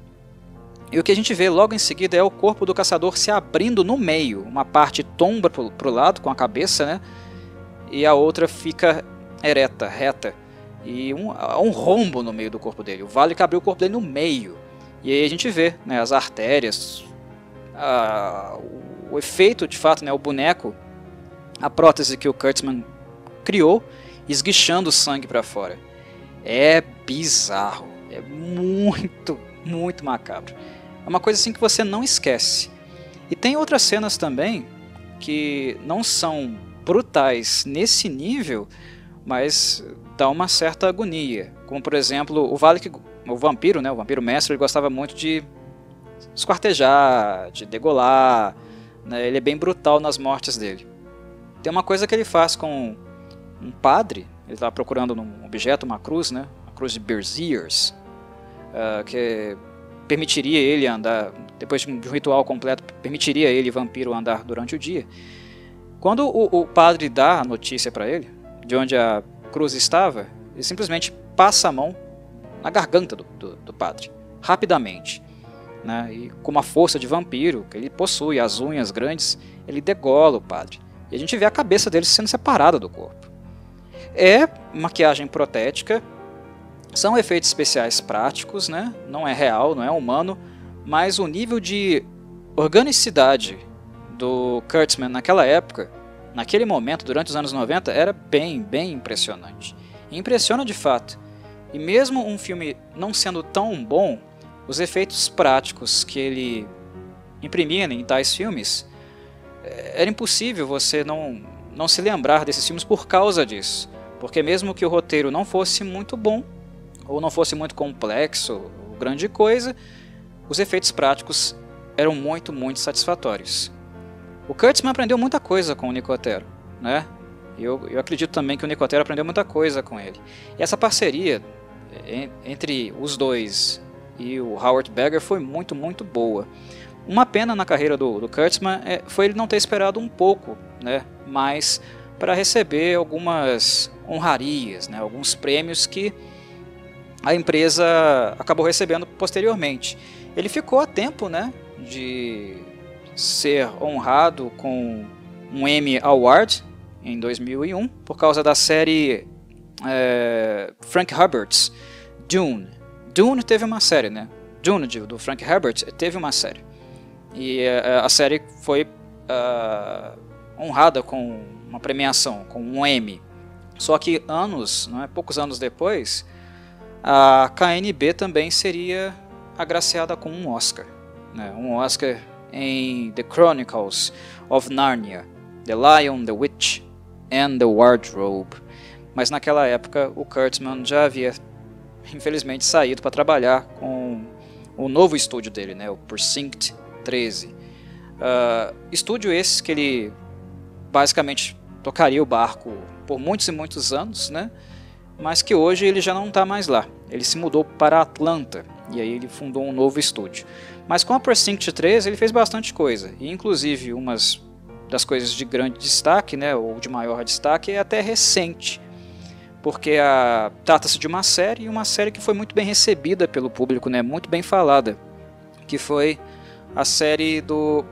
E o que a gente vê logo em seguida é o corpo do caçador se abrindo no meio. Uma parte tomba para o lado com a cabeça, né, e a outra fica ereta, reta. E um rombo no meio do corpo dele. O Valak abriu o corpo dele no meio. E aí a gente vê, né, as artérias, o efeito de fato, né, o boneco, a prótese que o Kurtzman criou, esguichando o sangue para fora. É bizarro. É muito, muito macabro. É uma coisa assim que você não esquece. E tem outras cenas também que não são brutais nesse nível, mas dá uma certa agonia. Como por exemplo, o Valak, o vampiro, né, o vampiro mestre, ele gostava muito de esquartejar, de degolar, né, ele é bem brutal nas mortes dele. Tem uma coisa que ele faz com um padre, ele está procurando um objeto, uma cruz, né, uma cruz de Berziers, que permitiria ele andar, depois de um ritual completo, permitiria ele, vampiro, andar durante o dia. Quando o padre dá a notícia para ele, de onde a cruz estava, ele simplesmente passa a mão na garganta do padre, rapidamente, né? E com uma força de vampiro que ele possui, as unhas grandes, ele degola o padre. E a gente vê a cabeça dele sendo separada do corpo. É maquiagem protética, são efeitos especiais práticos, né? Não é real, não é humano, mas o nível de organicidade do Kurtzman naquela época, naquele momento, durante os anos 90, era bem impressionante. E impressiona de fato. E mesmo um filme não sendo tão bom, os efeitos práticos que ele imprimia em tais filmes, era impossível você não se lembrar desses filmes por causa disso. Porque mesmo que o roteiro não fosse muito bom, ou não fosse muito complexo, ou grande coisa, os efeitos práticos eram muito satisfatórios. O Kurtzman aprendeu muita coisa com o Nicotero, né? Eu acredito também que o Nicotero aprendeu muita coisa com ele. E essa parceria entre os dois e o Howard Berger foi muito boa. Uma pena na carreira do Kurtzman foi ele não ter esperado um pouco, né, mais para receber algumas honrarias, né, alguns prêmios que a empresa acabou recebendo posteriormente. Ele ficou a tempo, né, de ser honrado com um Emmy Award em 2001 por causa da série Frank Herbert's Dune. Dune teve uma série, né? Dune do Frank Herbert teve uma série. E a série foi honrada com uma premiação, com um Emmy. Só que poucos anos depois, a KNB também seria agraciada com um Oscar, né? Um Oscar em The Chronicles of Narnia, The Lion, the Witch and the Wardrobe. Mas naquela época o Kurtzman já havia infelizmente saído para trabalhar com o novo estúdio dele, né, o Precinct 13. Estúdio esse que ele basicamente tocaria o barco por muitos anos, né, mas que hoje ele já não está mais lá. Ele se mudou para Atlanta e aí ele fundou um novo estúdio. Mas com a Precinct 13 ele fez bastante coisa, e inclusive umas das coisas de grande destaque, né, ou de maior destaque, é até recente, porque trata-se de uma série que foi muito bem recebida pelo público, né, muito bem falada, que foi a série do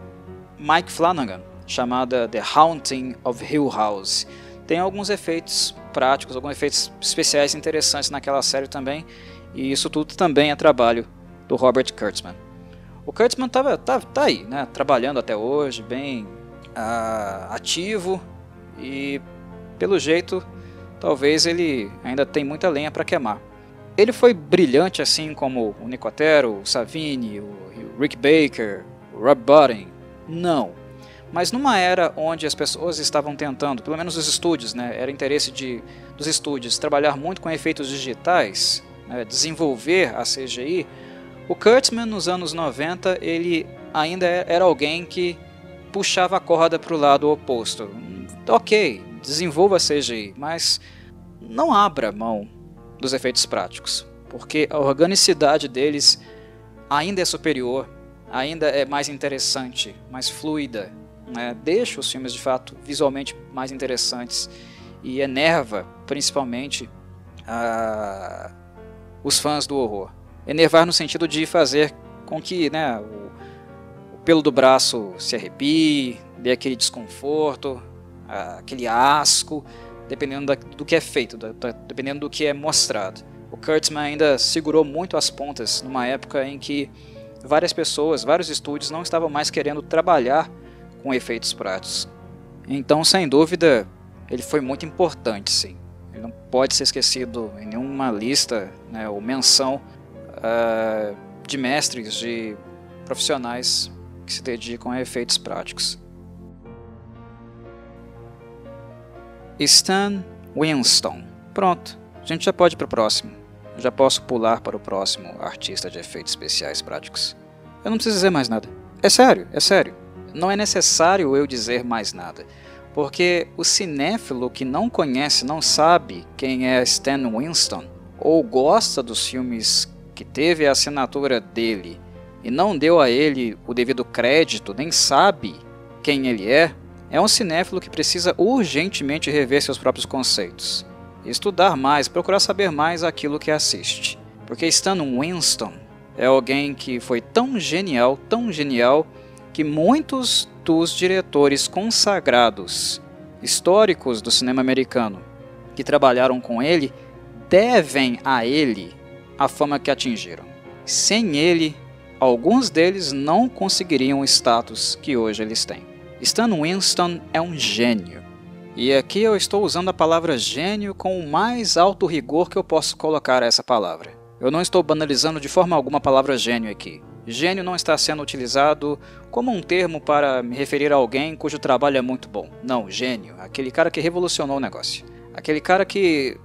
Mike Flanagan, chamada The Haunting of Hill House. Tem alguns efeitos práticos, alguns efeitos especiais interessantes naquela série também, e isso tudo também é trabalho do Robert Kurtzman. O Kurtzman tá aí, né, trabalhando até hoje, bem ativo, e pelo jeito talvez ele ainda tem muita lenha para queimar. Ele foi brilhante assim como o Nicotero, o Savini, o Rick Baker, o Rob Bottin? Não. Mas numa era onde as pessoas estavam tentando, pelo menos os estúdios, né, era interesse dos estúdios trabalhar muito com efeitos digitais, né, desenvolver a CGI, o Kurtzman nos anos 90 ele ainda era alguém que puxava a corda para o lado oposto. Ok, desenvolva a CGI, mas não abra mão dos efeitos práticos, porque a organicidade deles ainda é superior, ainda é mais interessante, mais fluida, né? Deixa os filmes de fato visualmente mais interessantes e enerva principalmente os fãs do horror. Enervar no sentido de fazer com que, né, o pelo do braço se arrepie, dê aquele desconforto, aquele asco, dependendo do que é feito, dependendo do que é mostrado. O Kurtzman ainda segurou muito as pontas numa época em que várias pessoas, vários estúdios não estavam mais querendo trabalhar com efeitos práticos. Então, sem dúvida, ele foi muito importante, sim. Ele não pode ser esquecido em nenhuma lista, né, ou menção de mestres, de profissionais que se dedicam a efeitos práticos. Stan Winston. Pronto, a gente já pode ir para o próximo. Eu já posso pular para o próximo artista de efeitos especiais práticos. Eu não preciso dizer mais nada. É sério, é sério. Não é necessário eu dizer mais nada. Porque o cinéfilo que não conhece, não sabe quem é Stan Winston, ou gosta dos filmes que teve a assinatura dele e não deu a ele o devido crédito, nem sabe quem ele é, É um cinéfilo que precisa urgentemente rever seus próprios conceitos, estudar mais, procurar saber mais aquilo que assiste. Porque Stan Winston é alguém que foi tão genial, que muitos dos diretores consagrados, históricos do cinema americano, que trabalharam com ele, devem a ele a fama que atingiram. Sem ele, alguns deles não conseguiriam o status que hoje eles têm. Stan Winston é um gênio. E aqui eu estou usando a palavra gênio com o mais alto rigor que eu posso colocar a essa palavra. Eu não estou banalizando de forma alguma a palavra gênio aqui. Gênio não está sendo utilizado como um termo para me referir a alguém cujo trabalho é muito bom. Não, gênio, aquele cara que revolucionou o negócio. Aquele cara que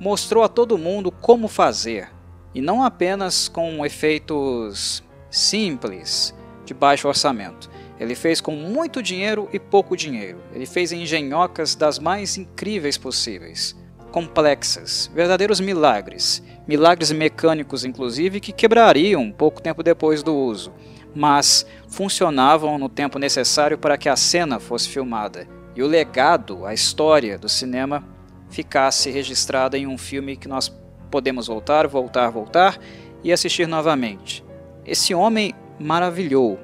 mostrou a todo mundo como fazer. E não apenas com efeitos simples, de baixo orçamento. Ele fez com muito dinheiro e pouco dinheiro. Ele fez engenhocas das mais incríveis possíveis. Complexas, verdadeiros milagres. Milagres mecânicos, inclusive, que quebrariam pouco tempo depois do uso, mas funcionavam no tempo necessário para que a cena fosse filmada e o legado, a história do cinema ficasse registrada em um filme que nós podemos voltar e assistir novamente. Esse homem maravilhou,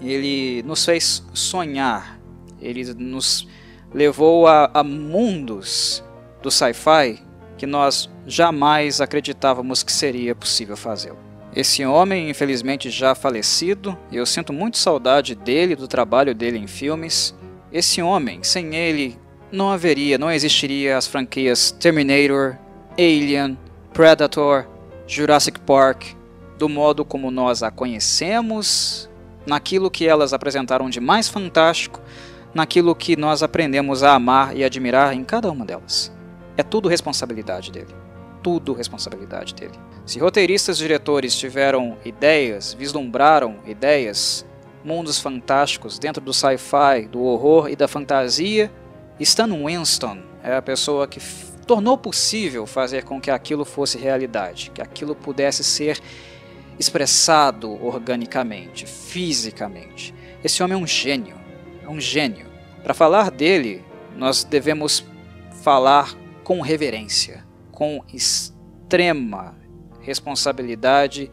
ele nos fez sonhar, ele nos levou a mundos do sci-fi que nós jamais acreditávamos que seria possível fazê-lo. Esse homem, infelizmente já falecido, e eu sinto muito saudade dele, do trabalho dele em filmes. Esse homem, sem ele, não existiria as franquias Terminator, Alien, Predator, Jurassic Park, do modo como nós a conhecemos, naquilo que elas apresentaram de mais fantástico, naquilo que nós aprendemos a amar e admirar em cada uma delas. É tudo responsabilidade dele. Tudo responsabilidade dele. Se roteiristas e diretores tiveram ideias, vislumbraram ideias, mundos fantásticos dentro do sci-fi, do horror e da fantasia, Stan Winston é a pessoa que tornou possível fazer com que aquilo fosse realidade, que aquilo pudesse ser expressado organicamente, fisicamente. Esse homem é um gênio. É um gênio. Para falar dele, nós devemos falar com reverência, com extrema responsabilidade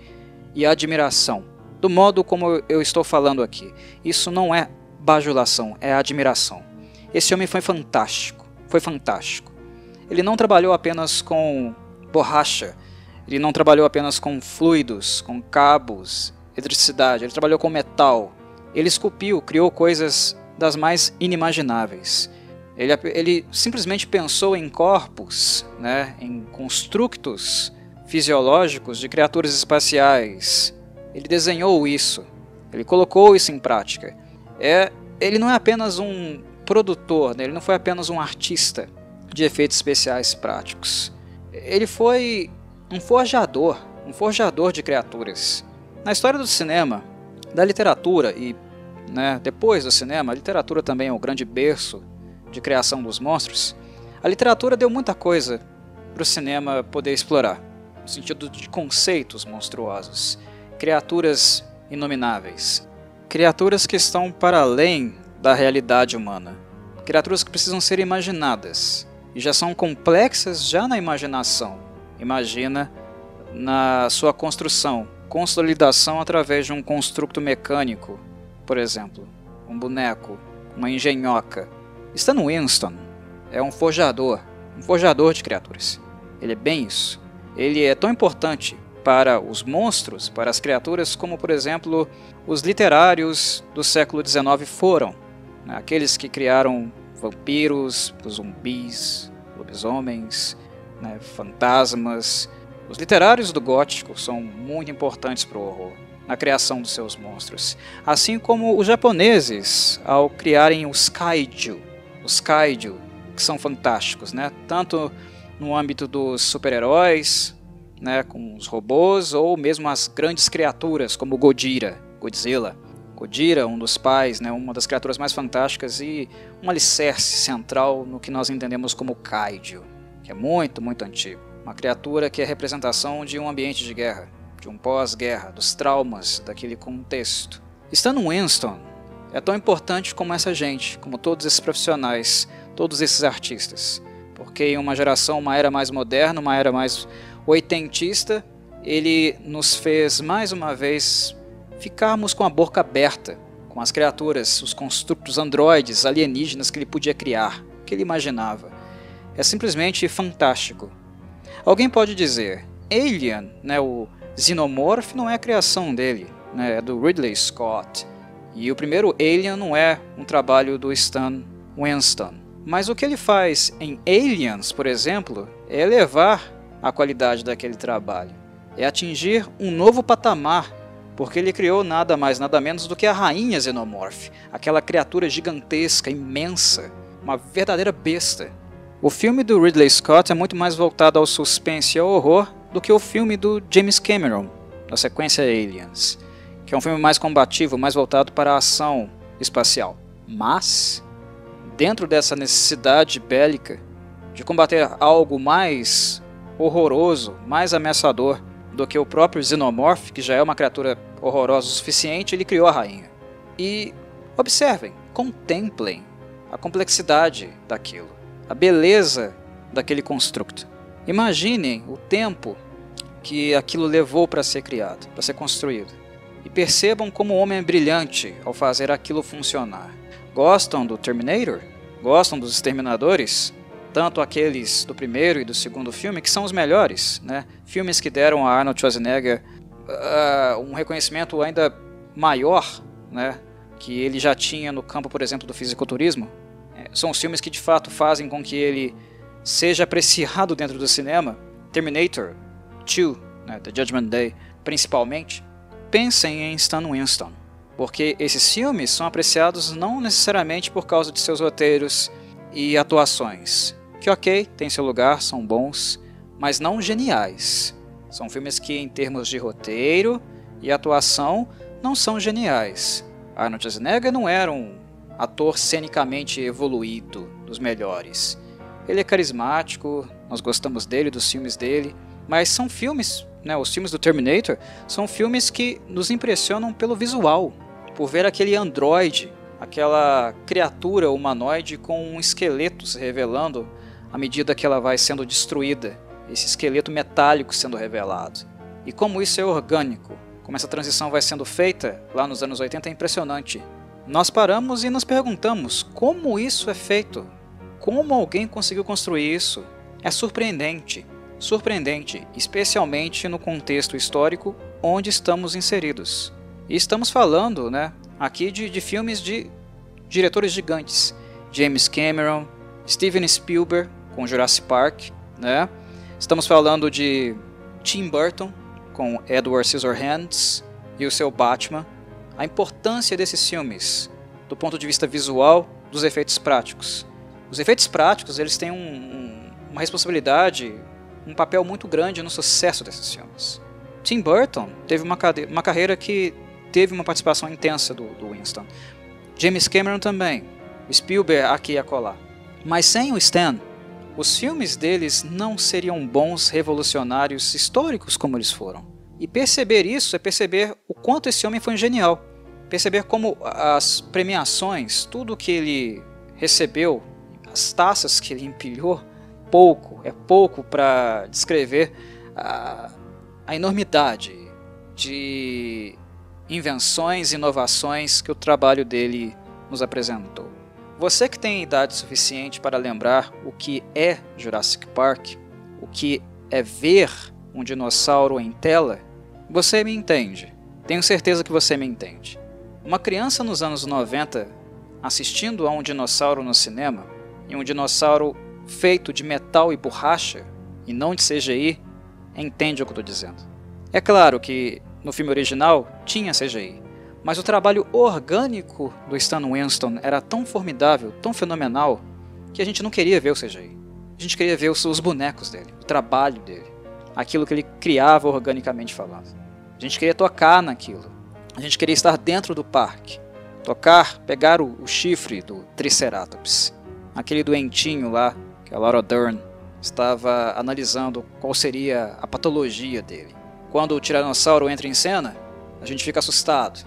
e admiração, do modo como eu estou falando aqui. Isso não é bajulação, é admiração. Esse homem foi fantástico, Ele não trabalhou apenas com borracha, ele não trabalhou apenas com fluidos, com cabos, eletricidade, ele trabalhou com metal. Ele esculpiu, criou coisas das mais inimagináveis. Ele simplesmente pensou em corpos, em construtos fisiológicos de criaturas espaciais. Ele desenhou isso, ele colocou isso em prática. Ele não é apenas um produtor, ele não foi apenas um artista de efeitos especiais práticos. Ele foi um forjador de criaturas. Na história do cinema, da literatura e depois do cinema, a literatura também é o grande berço de criação dos monstros. A literatura deu muita coisa para o cinema poder explorar, no sentido de conceitos monstruosos, criaturas inomináveis, criaturas que estão para além da realidade humana, criaturas que precisam ser imaginadas e já são complexas já na imaginação. Imagina na sua construção, consolidação através de um construto mecânico, por exemplo, um boneco, uma engenhoca. Stan Winston é um forjador de criaturas. Ele é bem isso. Ele é tão importante para os monstros, para as criaturas, como, por exemplo, os literários do século XIX foram. Aqueles que criaram vampiros, zumbis, lobisomens, fantasmas. Os literários do gótico são muito importantes para o horror, na criação dos seus monstros. Assim como os japoneses, ao criarem os kaiju, que são fantásticos, tanto no âmbito dos super-heróis, com os robôs, ou mesmo as grandes criaturas, como Godzilla, um dos pais, uma das criaturas mais fantásticas e um alicerce central no que nós entendemos como kaiju, que é muito, muito antigo. Uma criatura que é representação de um ambiente de guerra, de um pós-guerra, dos traumas daquele contexto. Stan Winston é tão importante como essa gente, como todos esses profissionais, todos esses artistas. Porque em uma geração, uma era mais moderna, uma era mais oitentista, ele nos fez mais uma vez ficarmos com a boca aberta com as criaturas, os construtos androides, alienígenas que ele podia criar, que ele imaginava. É simplesmente fantástico. Alguém pode dizer, Alien, né, o Xenomorph não é a criação dele, né, é do Ridley Scott. E o primeiro Alien não é um trabalho do Stan Winston. Mas o que ele faz em Aliens, por exemplo, é elevar a qualidade daquele trabalho. É atingir um novo patamar, porque ele criou nada mais, nada menos do que a rainha Xenomorph, aquela criatura gigantesca, imensa, uma verdadeira besta. O filme do Ridley Scott é muito mais voltado ao suspense e ao horror do que o filme do James Cameron, da sequência Aliens, que é um filme mais combativo, mais voltado para a ação espacial. Mas, dentro dessa necessidade bélica de combater algo mais horroroso, mais ameaçador do que o próprio Xenomorph, que já é uma criatura horrorosa o suficiente, ele criou a rainha. E observem, contemplem a complexidade daquilo, a beleza daquele construto. Imaginem o tempo que aquilo levou para ser criado, para ser construído. E percebam como o homem é brilhante ao fazer aquilo funcionar. Gostam do Terminator? Gostam dos Exterminadores? Tanto aqueles do primeiro e do segundo filme, que são os melhores, né? Filmes que deram a Arnold Schwarzenegger um reconhecimento ainda maior, né? Que ele já tinha no campo, por exemplo, do fisiculturismo. São os filmes que de fato fazem com que ele seja apreciado dentro do cinema. Terminator 2, né? The Judgment Day, principalmente. Pensem em Stan Winston, porque esses filmes são apreciados não necessariamente por causa de seus roteiros e atuações, que ok, tem seu lugar, são bons, mas não geniais. São filmes que em termos de roteiro e atuação não são geniais. Arnold Schwarzenegger não era um ator cenicamente evoluído, dos melhores. Ele é carismático, nós gostamos dele, dos filmes dele, mas são filmes, né, os filmes do Terminator, são filmes que nos impressionam pelo visual, por ver aquele androide, aquela criatura humanoide com um esqueleto se revelando à medida que ela vai sendo destruída, esse esqueleto metálico sendo revelado. E como isso é orgânico, como essa transição vai sendo feita lá nos anos 80 é impressionante. Nós paramos e nos perguntamos como isso é feito, como alguém conseguiu construir isso. É surpreendente, surpreendente, especialmente no contexto histórico onde estamos inseridos. E estamos falando, né, aqui de filmes de diretores gigantes, James Cameron, Steven Spielberg com Jurassic Park, né? Estamos falando de Tim Burton com Edward Scissorhands e o seu Batman. A importância desses filmes do ponto de vista visual, dos efeitos práticos. Os efeitos práticos, eles têm uma responsabilidade, um papel muito grande no sucesso desses filmes. Tim Burton teve uma carreira que teve uma participação intensa do Winston. James Cameron também, Spielberg aqui e acolá. Mas sem o Stan, os filmes deles não seriam bons revolucionários históricos como eles foram. E perceber isso é perceber o quanto esse homem foi genial. Perceber como as premiações, tudo que ele recebeu, as taças que ele empilhou, é pouco para descrever a enormidade de invenções e inovações que o trabalho dele nos apresentou. Você que tem idade suficiente para lembrar o que é Jurassic Park, o que é ver um dinossauro em tela, você me entende. Tenho certeza que você me entende. Uma criança nos anos 90 assistindo a um dinossauro no cinema, e um dinossauro feito de metal e borracha, e não de CGI, entende o que eu estou dizendo. É claro que no filme original tinha CGI, mas o trabalho orgânico do Stan Winston era tão formidável, tão fenomenal, que a gente não queria ver o CGI. A gente queria ver os bonecos dele, o trabalho dele, aquilo que ele criava organicamente falando. A gente queria tocar naquilo, a gente queria estar dentro do parque, tocar, pegar o chifre do Triceratops, aquele doentinho lá que a Laura Dern estava analisando qual seria a patologia dele. Quando o tiranossauro entra em cena, a gente fica assustado,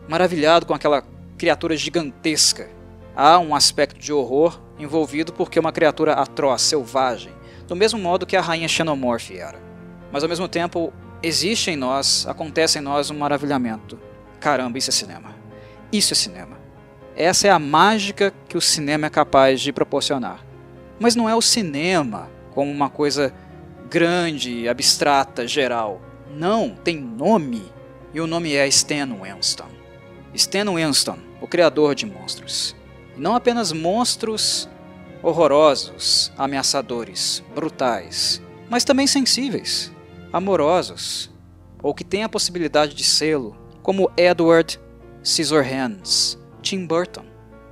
maravilhado com aquela criatura gigantesca. Há um aspecto de horror envolvido porque é uma criatura atroz, selvagem, do mesmo modo que a rainha Xenomorph era. Mas ao mesmo tempo, existe em nós, acontece em nós um maravilhamento. Caramba, isso é cinema. Isso é cinema. Essa é a mágica que o cinema é capaz de proporcionar. Mas não é o cinema como uma coisa grande, abstrata, geral. Não, tem nome. E o nome é Stan Winston. Stan Winston, o criador de monstros. E não apenas monstros horrorosos, ameaçadores, brutais, mas também sensíveis, amorosos, ou que têm a possibilidade de sê-lo, como Edward Scissorhands, Tim Burton,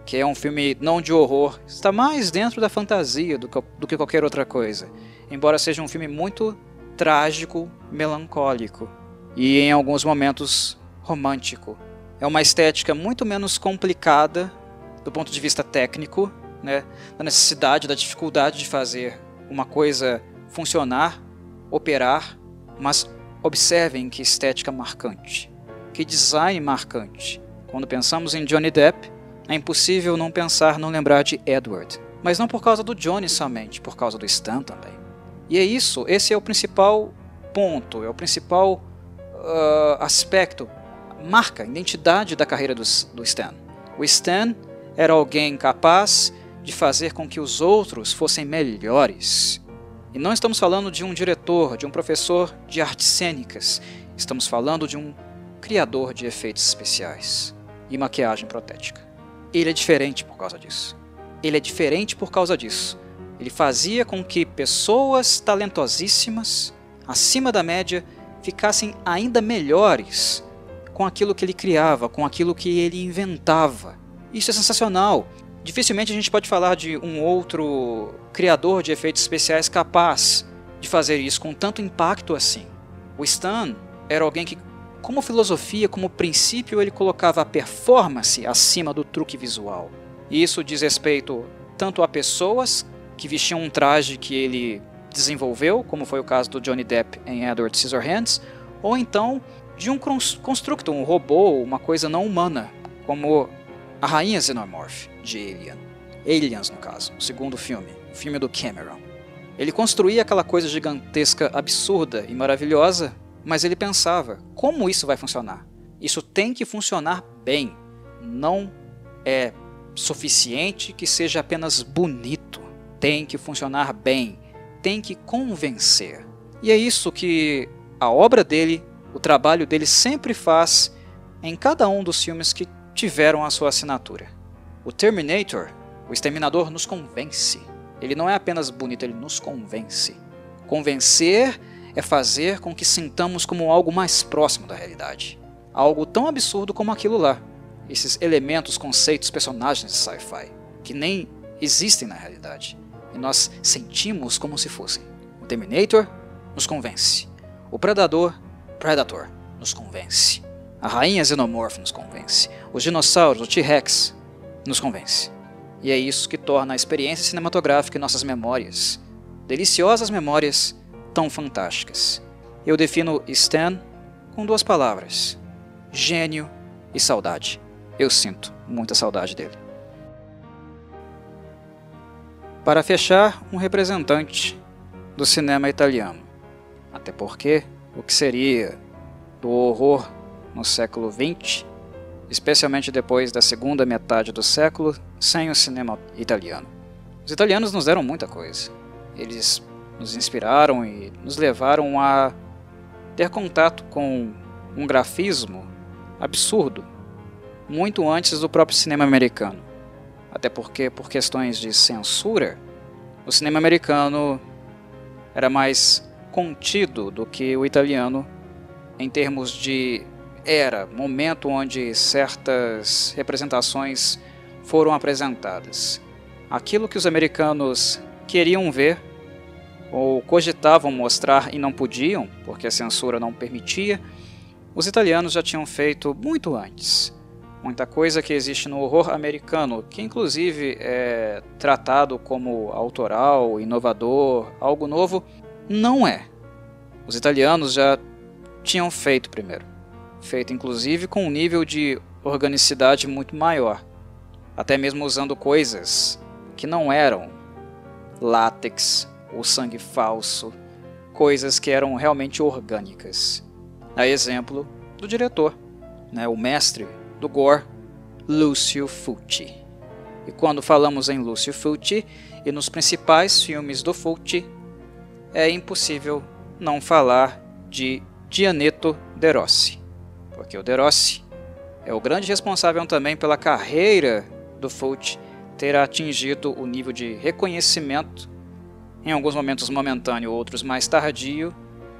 que é um filme não de horror, está mais dentro da fantasia do que qualquer outra coisa, embora seja um filme muito trágico, melancólico e em alguns momentos romântico. É uma estética muito menos complicada do ponto de vista técnico, né, da necessidade, da dificuldade de fazer uma coisa funcionar, operar, mas observem que estética marcante, que design marcante. Quando pensamos em Johnny Depp, é impossível não pensar, não lembrar de Edward. Mas não por causa do Johnny somente, por causa do Stan também. E é isso, esse é o principal ponto, é o principal aspecto, marca, identidade da carreira do Stan. O Stan era alguém capaz de fazer com que os outros fossem melhores. E não estamos falando de um diretor, de um professor de artes cênicas. Estamos falando de um criador de efeitos especiais e maquiagem protética. Ele é diferente por causa disso. Ele é diferente por causa disso. Ele fazia com que pessoas talentosíssimas, acima da média, ficassem ainda melhores com aquilo que ele criava, com aquilo que ele inventava. Isso é sensacional. Dificilmente a gente pode falar de um outro criador de efeitos especiais capaz de fazer isso com tanto impacto assim. O Stan era alguém que, como filosofia, como princípio, ele colocava a performance acima do truque visual. E isso diz respeito tanto a pessoas que vestiam um traje que ele desenvolveu, como foi o caso do Johnny Depp em Edward Scissorhands, ou então de um constructo, um robô, uma coisa não humana, como a rainha Xenomorph de Alien. Aliens, no caso, o segundo filme, o filme do Cameron. Ele construía aquela coisa gigantesca, absurda e maravilhosa, mas ele pensava, como isso vai funcionar? Isso tem que funcionar bem. Não é suficiente que seja apenas bonito. Tem que funcionar bem. Tem que convencer. E é isso que a obra dele, o trabalho dele sempre faz em cada um dos filmes que tiveram a sua assinatura. O Terminator, o Exterminador, nos convence. Ele não é apenas bonito, ele nos convence. Convencer é fazer com que sintamos como algo mais próximo da realidade. Algo tão absurdo como aquilo lá. Esses elementos, conceitos, personagens de sci-fi, que nem existem na realidade. E nós sentimos como se fossem. O Terminator nos convence. O Predador, Predator, nos convence. A rainha Xenomorph nos convence. Os dinossauros, o T-Rex, nos convence. E é isso que torna a experiência cinematográfica em nossas memórias, deliciosas memórias, tão fantásticas. Eu defino Stan com duas palavras: gênio e saudade. Eu sinto muita saudade dele. Para fechar, um representante do cinema italiano. Até porque o que seria do horror no século XX, especialmente depois da segunda metade do século, sem o cinema italiano. Os italianos nos deram muita coisa. Eles nos inspiraram e nos levaram a ter contato com um grafismo absurdo, muito antes do próprio cinema americano. Até porque, por questões de censura, o cinema americano era mais contido do que o italiano em termos de momento onde certas representações foram apresentadas. Aquilo que os americanos queriam ver ou cogitavam mostrar e não podiam, porque a censura não permitia, os italianos já tinham feito muito antes. Muita coisa que existe no horror americano, que inclusive é tratado como autoral, inovador, algo novo, não é. Os italianos já tinham feito primeiro. feito inclusive com um nível de organicidade muito maior, até mesmo usando coisas que não eram látex ou sangue falso, coisas que eram realmente orgânicas. A exemplo do diretor, o mestre do gore, Lucio Fulci. E quando falamos em Lucio Fulci e nos principais filmes do Fulci, é impossível não falar de Gianetto De Rossi, porque o De Rossi é o grande responsável também pela carreira do Fulci ter atingido o nível de reconhecimento, em alguns momentos momentâneo, outros mais tardio,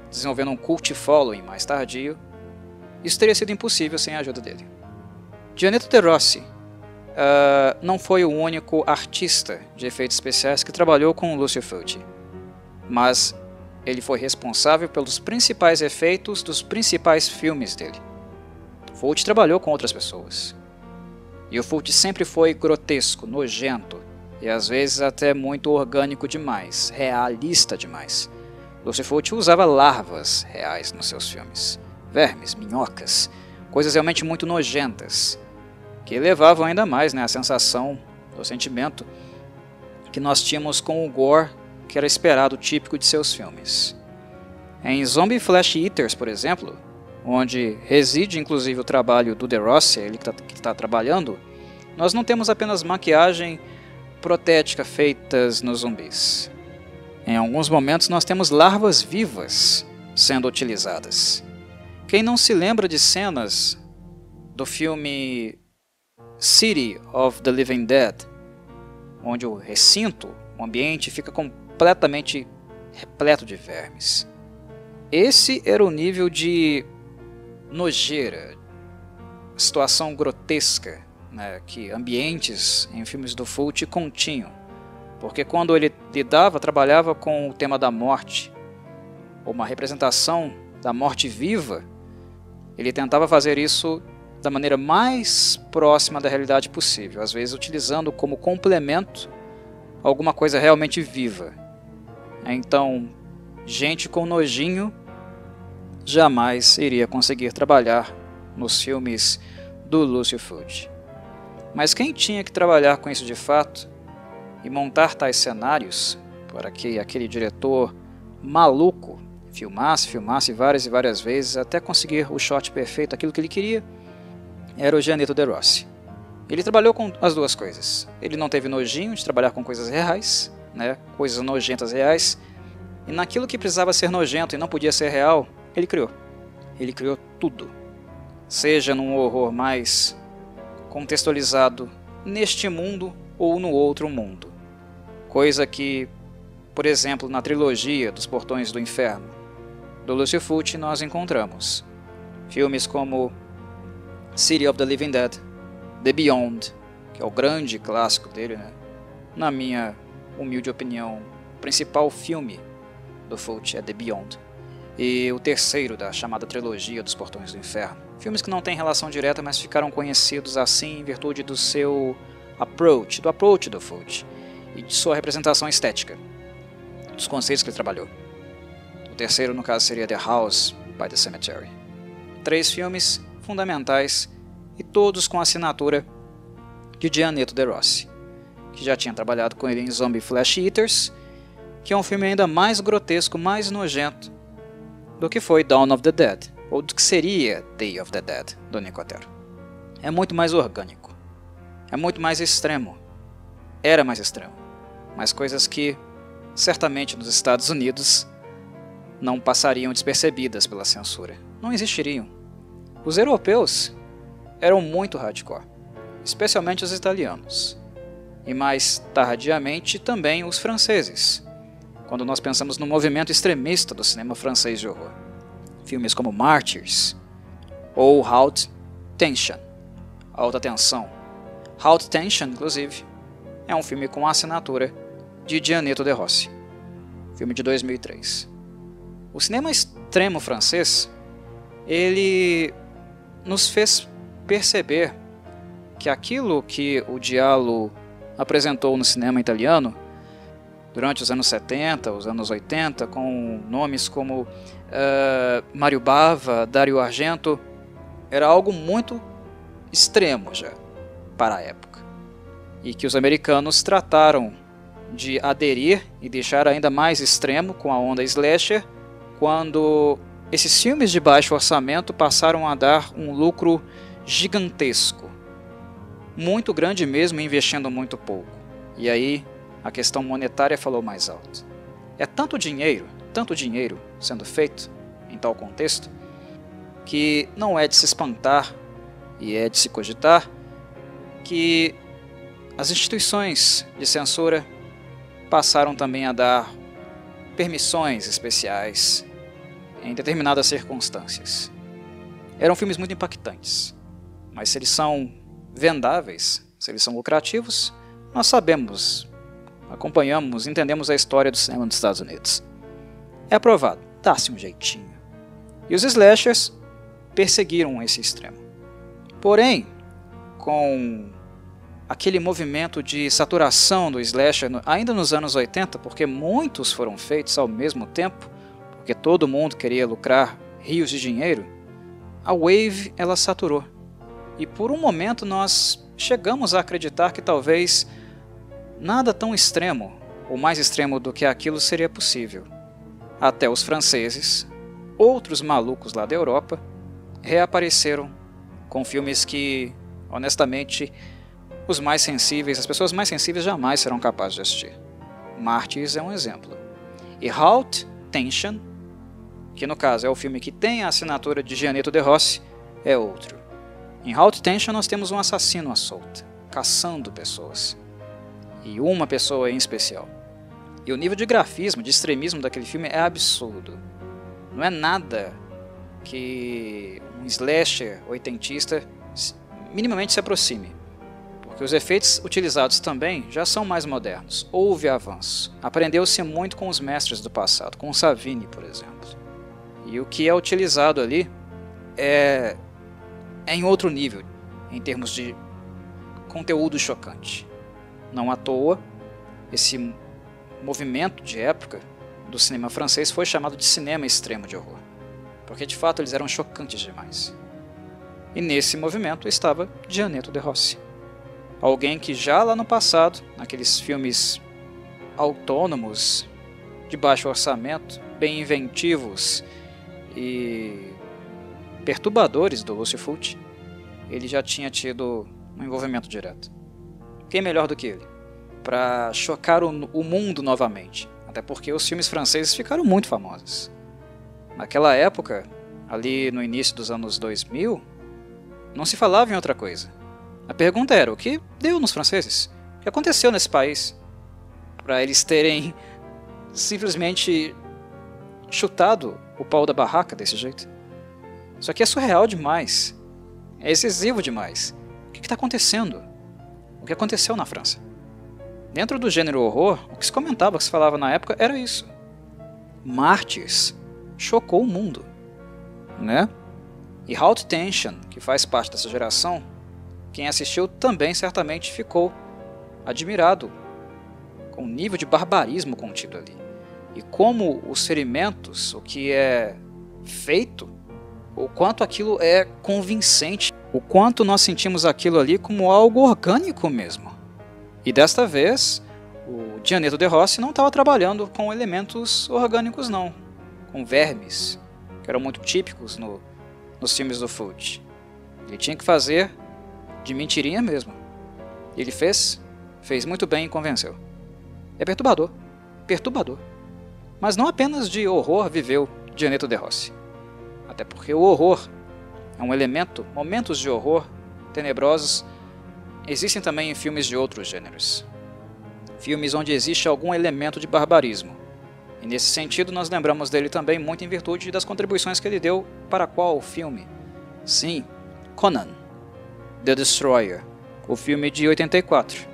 desenvolvendo um cult following mais tardio. Isso teria sido impossível sem a ajuda dele. Gianetto De Rossi não foi o único artista de efeitos especiais que trabalhou com Lucio Fulci, mas ele foi responsável pelos principais efeitos dos principais filmes dele. Fulci trabalhou com outras pessoas. E o Fulci sempre foi grotesco, nojento, e às vezes até muito orgânico demais, realista demais. Lucio Fulci usava larvas reais nos seus filmes, vermes, minhocas, coisas realmente muito nojentas, que elevavam ainda mais a sensação, o sentimento que nós tínhamos com o gore que era esperado, típico de seus filmes. Em Zombie Flesh Eaters, por exemplo, onde reside inclusive o trabalho do De Rossi, ele que está trabalhando, nós não temos apenas maquiagem protética feitas nos zumbis. Em alguns momentos nós temos larvas vivas sendo utilizadas. Quem não se lembra de cenas do filme City of the Living Dead, onde o recinto, o ambiente fica completamente repleto de vermes. Esse era o nível de nojeira, situação grotesca, que ambientes em filmes do Fulci continham, porque quando ele trabalhava com o tema da morte, ou uma representação da morte viva, ele tentava fazer isso da maneira mais próxima da realidade possível, às vezes utilizando como complemento alguma coisa realmente viva. Então, gente com nojinho jamais iria conseguir trabalhar nos filmes do Lucio Fulci. Mas quem tinha que trabalhar com isso de fato e montar tais cenários para que aquele diretor maluco filmasse várias e várias vezes até conseguir o shot perfeito, aquilo que ele queria, era o Gianetto De Rossi. Ele trabalhou com as duas coisas. Ele não teve nojinho de trabalhar com coisas reais, coisas nojentas reais, e naquilo que precisava ser nojento e não podia ser real, ele criou. Ele criou tudo. Seja num horror mais contextualizado neste mundo ou no outro mundo. Coisa que, por exemplo, na trilogia dos Portões do Inferno, do Lucio Fulci, nós encontramos filmes como City of the Living Dead, The Beyond, que é o grande clássico dele, na minha humilde opinião, o principal filme do Fulci é The Beyond, e o terceiro da chamada trilogia dos Portões do Inferno. Filmes que não têm relação direta, mas ficaram conhecidos assim em virtude do seu approach, do approach do Fulci, e de sua representação estética, dos conceitos que ele trabalhou. O terceiro, no caso, seria The House by the Cemetery. 3 filmes fundamentais e todos com a assinatura de Gianetto De Rossi, que já tinha trabalhado com ele em Zombie Flesh Eaters, que é um filme ainda mais grotesco, mais nojento do que foi Dawn of the Dead, ou do que seria Day of the Dead, do Nicotero. É muito mais orgânico, é muito mais extremo, era mais extremo, mas coisas que certamente nos Estados Unidos não passariam despercebidas pela censura, não existiriam. Os europeus eram muito hardcore, especialmente os italianos, e mais tardiamente também os franceses, quando nós pensamos no movimento extremista do cinema francês de horror. Filmes como Martyrs ou Haute Tension, Alta Tensão. Haute Tension, inclusive, é um filme com a assinatura de Gianetto De Rossi, filme de 2003. O cinema extremo francês, ele nos fez perceber que aquilo que o Giallo apresentou no cinema italiano durante os anos 70, os anos 80, com nomes como Mario Bava, Dario Argento, era algo muito extremo já para a época, e que os americanos trataram de aderir e deixar ainda mais extremo com a onda slasher quando esses filmes de baixo orçamento passaram a dar um lucro gigantesco, muito grande mesmo, investindo muito pouco. E aí a questão monetária falou mais alto. É tanto dinheiro sendo feito em tal contexto, que não é de se espantar e é de se cogitar que as instituições de censura passaram também a dar permissões especiais em determinadas circunstâncias. Eram filmes muito impactantes, mas se eles são vendáveis, se eles são lucrativos, nós sabemos, acompanhamos, entendemos a história do cinema dos Estados Unidos. É aprovado, dá-se um jeitinho. E os slashers perseguiram esse extremo. Porém, com aquele movimento de saturação do slasher ainda nos anos 80, porque muitos foram feitos ao mesmo tempo, porque todo mundo queria lucrar rios de dinheiro, a wave ela saturou. E por um momento nós chegamos a acreditar que talvez nada tão extremo, ou mais extremo do que aquilo, seria possível. Até os franceses, outros malucos lá da Europa, reapareceram com filmes que, honestamente, os mais sensíveis, as pessoas mais sensíveis jamais serão capazes de assistir. Mártires é um exemplo. E Halt, Tension, que no caso é o filme que tem a assinatura de Gianetto De Rossi, é outro. Em Halt Tension nós temos um assassino à solta, caçando pessoas. E uma pessoa em especial. E o nível de grafismo, de extremismo daquele filme é absurdo. Não é nada que um slasher oitentista minimamente se aproxime. Porque os efeitos utilizados também já são mais modernos. Houve avanço. Aprendeu-se muito com os mestres do passado, com o Savini, por exemplo. E o que é utilizado ali é em outro nível, em termos de conteúdo chocante. Não à toa, esse movimento de época do cinema francês foi chamado de cinema extremo de horror, porque de fato eles eram chocantes demais. E nesse movimento estava Gianetto De Rossi, alguém que já lá no passado, naqueles filmes autônomos, de baixo orçamento, bem inventivos e perturbadores do Lucio Fulci, ele já tinha tido um envolvimento direto. Quem melhor do que ele para chocar o mundo novamente? Até porque os filmes franceses ficaram muito famosos. Naquela época, ali no início dos anos 2000, não se falava em outra coisa. A pergunta era, o que deu nos franceses? O que aconteceu nesse país? Para eles terem simplesmente chutado o pau da barraca desse jeito. Isso aqui é surreal demais. É excessivo demais. O que está acontecendo? O que aconteceu na França? Dentro do gênero horror, o que se comentava, o que se falava na época, era isso. Mártires chocou o mundo, né? E Halt Tension, que faz parte dessa geração, quem assistiu também certamente ficou admirado com o nível de barbarismo contido ali. E como os ferimentos, o que é feito, o quanto aquilo é convincente, o quanto nós sentimos aquilo ali como algo orgânico mesmo. E desta vez, o Gianetto De Rossi não estava trabalhando com elementos orgânicos não, com vermes, que eram muito típicos nos filmes do Fulci. Ele tinha que fazer de mentirinha mesmo. E ele fez muito bem e convenceu. É perturbador, perturbador. Mas não apenas de horror viveu Gianetto De Rossi. Até porque o horror é um elemento, momentos de horror tenebrosos existem também em filmes de outros gêneros. Filmes onde existe algum elemento de barbarismo. E nesse sentido nós lembramos dele também muito em virtude das contribuições que ele deu para qual filme? Sim, Conan, The Destroyer, o filme de 84,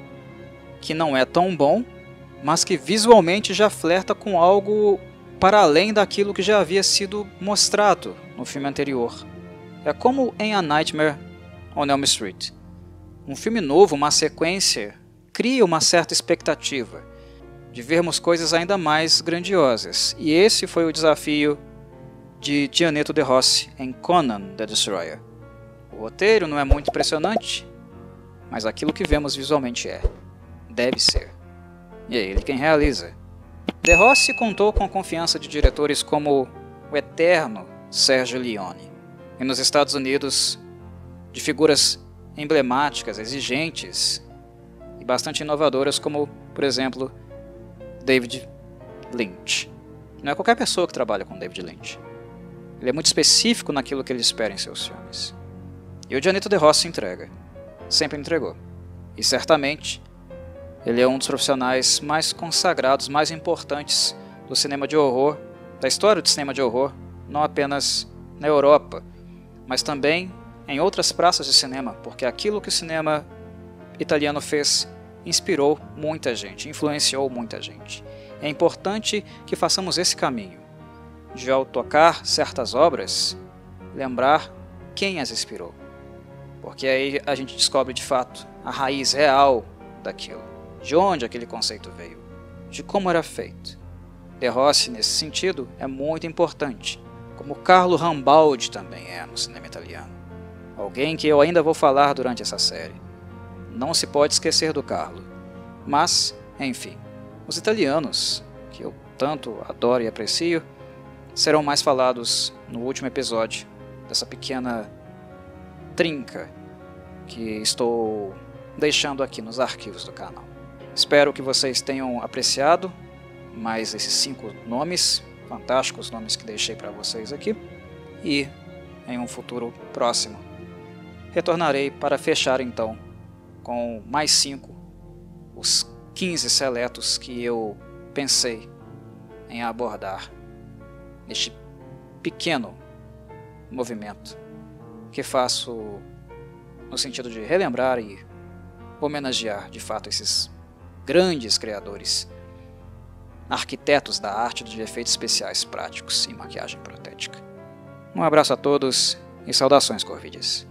que não é tão bom, mas que visualmente já flerta com algo para além daquilo que já havia sido mostrado no filme anterior. É como em A Nightmare on Elm Street. Um filme novo, uma sequência, cria uma certa expectativa de vermos coisas ainda mais grandiosas. E esse foi o desafio de Gianetto De Rossi em Conan the Destroyer. O roteiro não é muito impressionante, mas aquilo que vemos visualmente deve ser. E é ele quem realiza. De Rossi contou com a confiança de diretores como o eterno Sergio Leone, e nos Estados Unidos de figuras emblemáticas, exigentes e bastante inovadoras como, por exemplo, David Lynch. Não é qualquer pessoa que trabalha com David Lynch. Ele é muito específico naquilo que ele espera em seus filmes. E o Gianetto De Rossi entrega. Sempre entregou. E certamente ele é um dos profissionais mais consagrados, mais importantes do cinema de horror, da história do cinema de horror, não apenas na Europa, mas também em outras praças de cinema, porque aquilo que o cinema italiano fez inspirou muita gente, influenciou muita gente. É importante que façamos esse caminho, de ao tocar certas obras, lembrar quem as inspirou, porque aí a gente descobre de fato a raiz real daquilo, de onde aquele conceito veio, de como era feito. De Rossi, nesse sentido, é muito importante, como Carlo Rambaldi também é no cinema italiano. Alguém que eu ainda vou falar durante essa série. Não se pode esquecer do Carlo. Mas, enfim, os italianos, que eu tanto adoro e aprecio, serão mais falados no último episódio dessa pequena trinca que estou deixando aqui nos arquivos do canal. Espero que vocês tenham apreciado mais esses 5 nomes, fantásticos nomes que deixei para vocês aqui, e em um futuro próximo retornarei para fechar então com mais 5, os 15 seletos que eu pensei em abordar neste pequeno movimento que faço no sentido de relembrar e homenagear de fato esses grandes criadores, arquitetos da arte de efeitos especiais práticos e maquiagem protética. Um abraço a todos e saudações Corvides.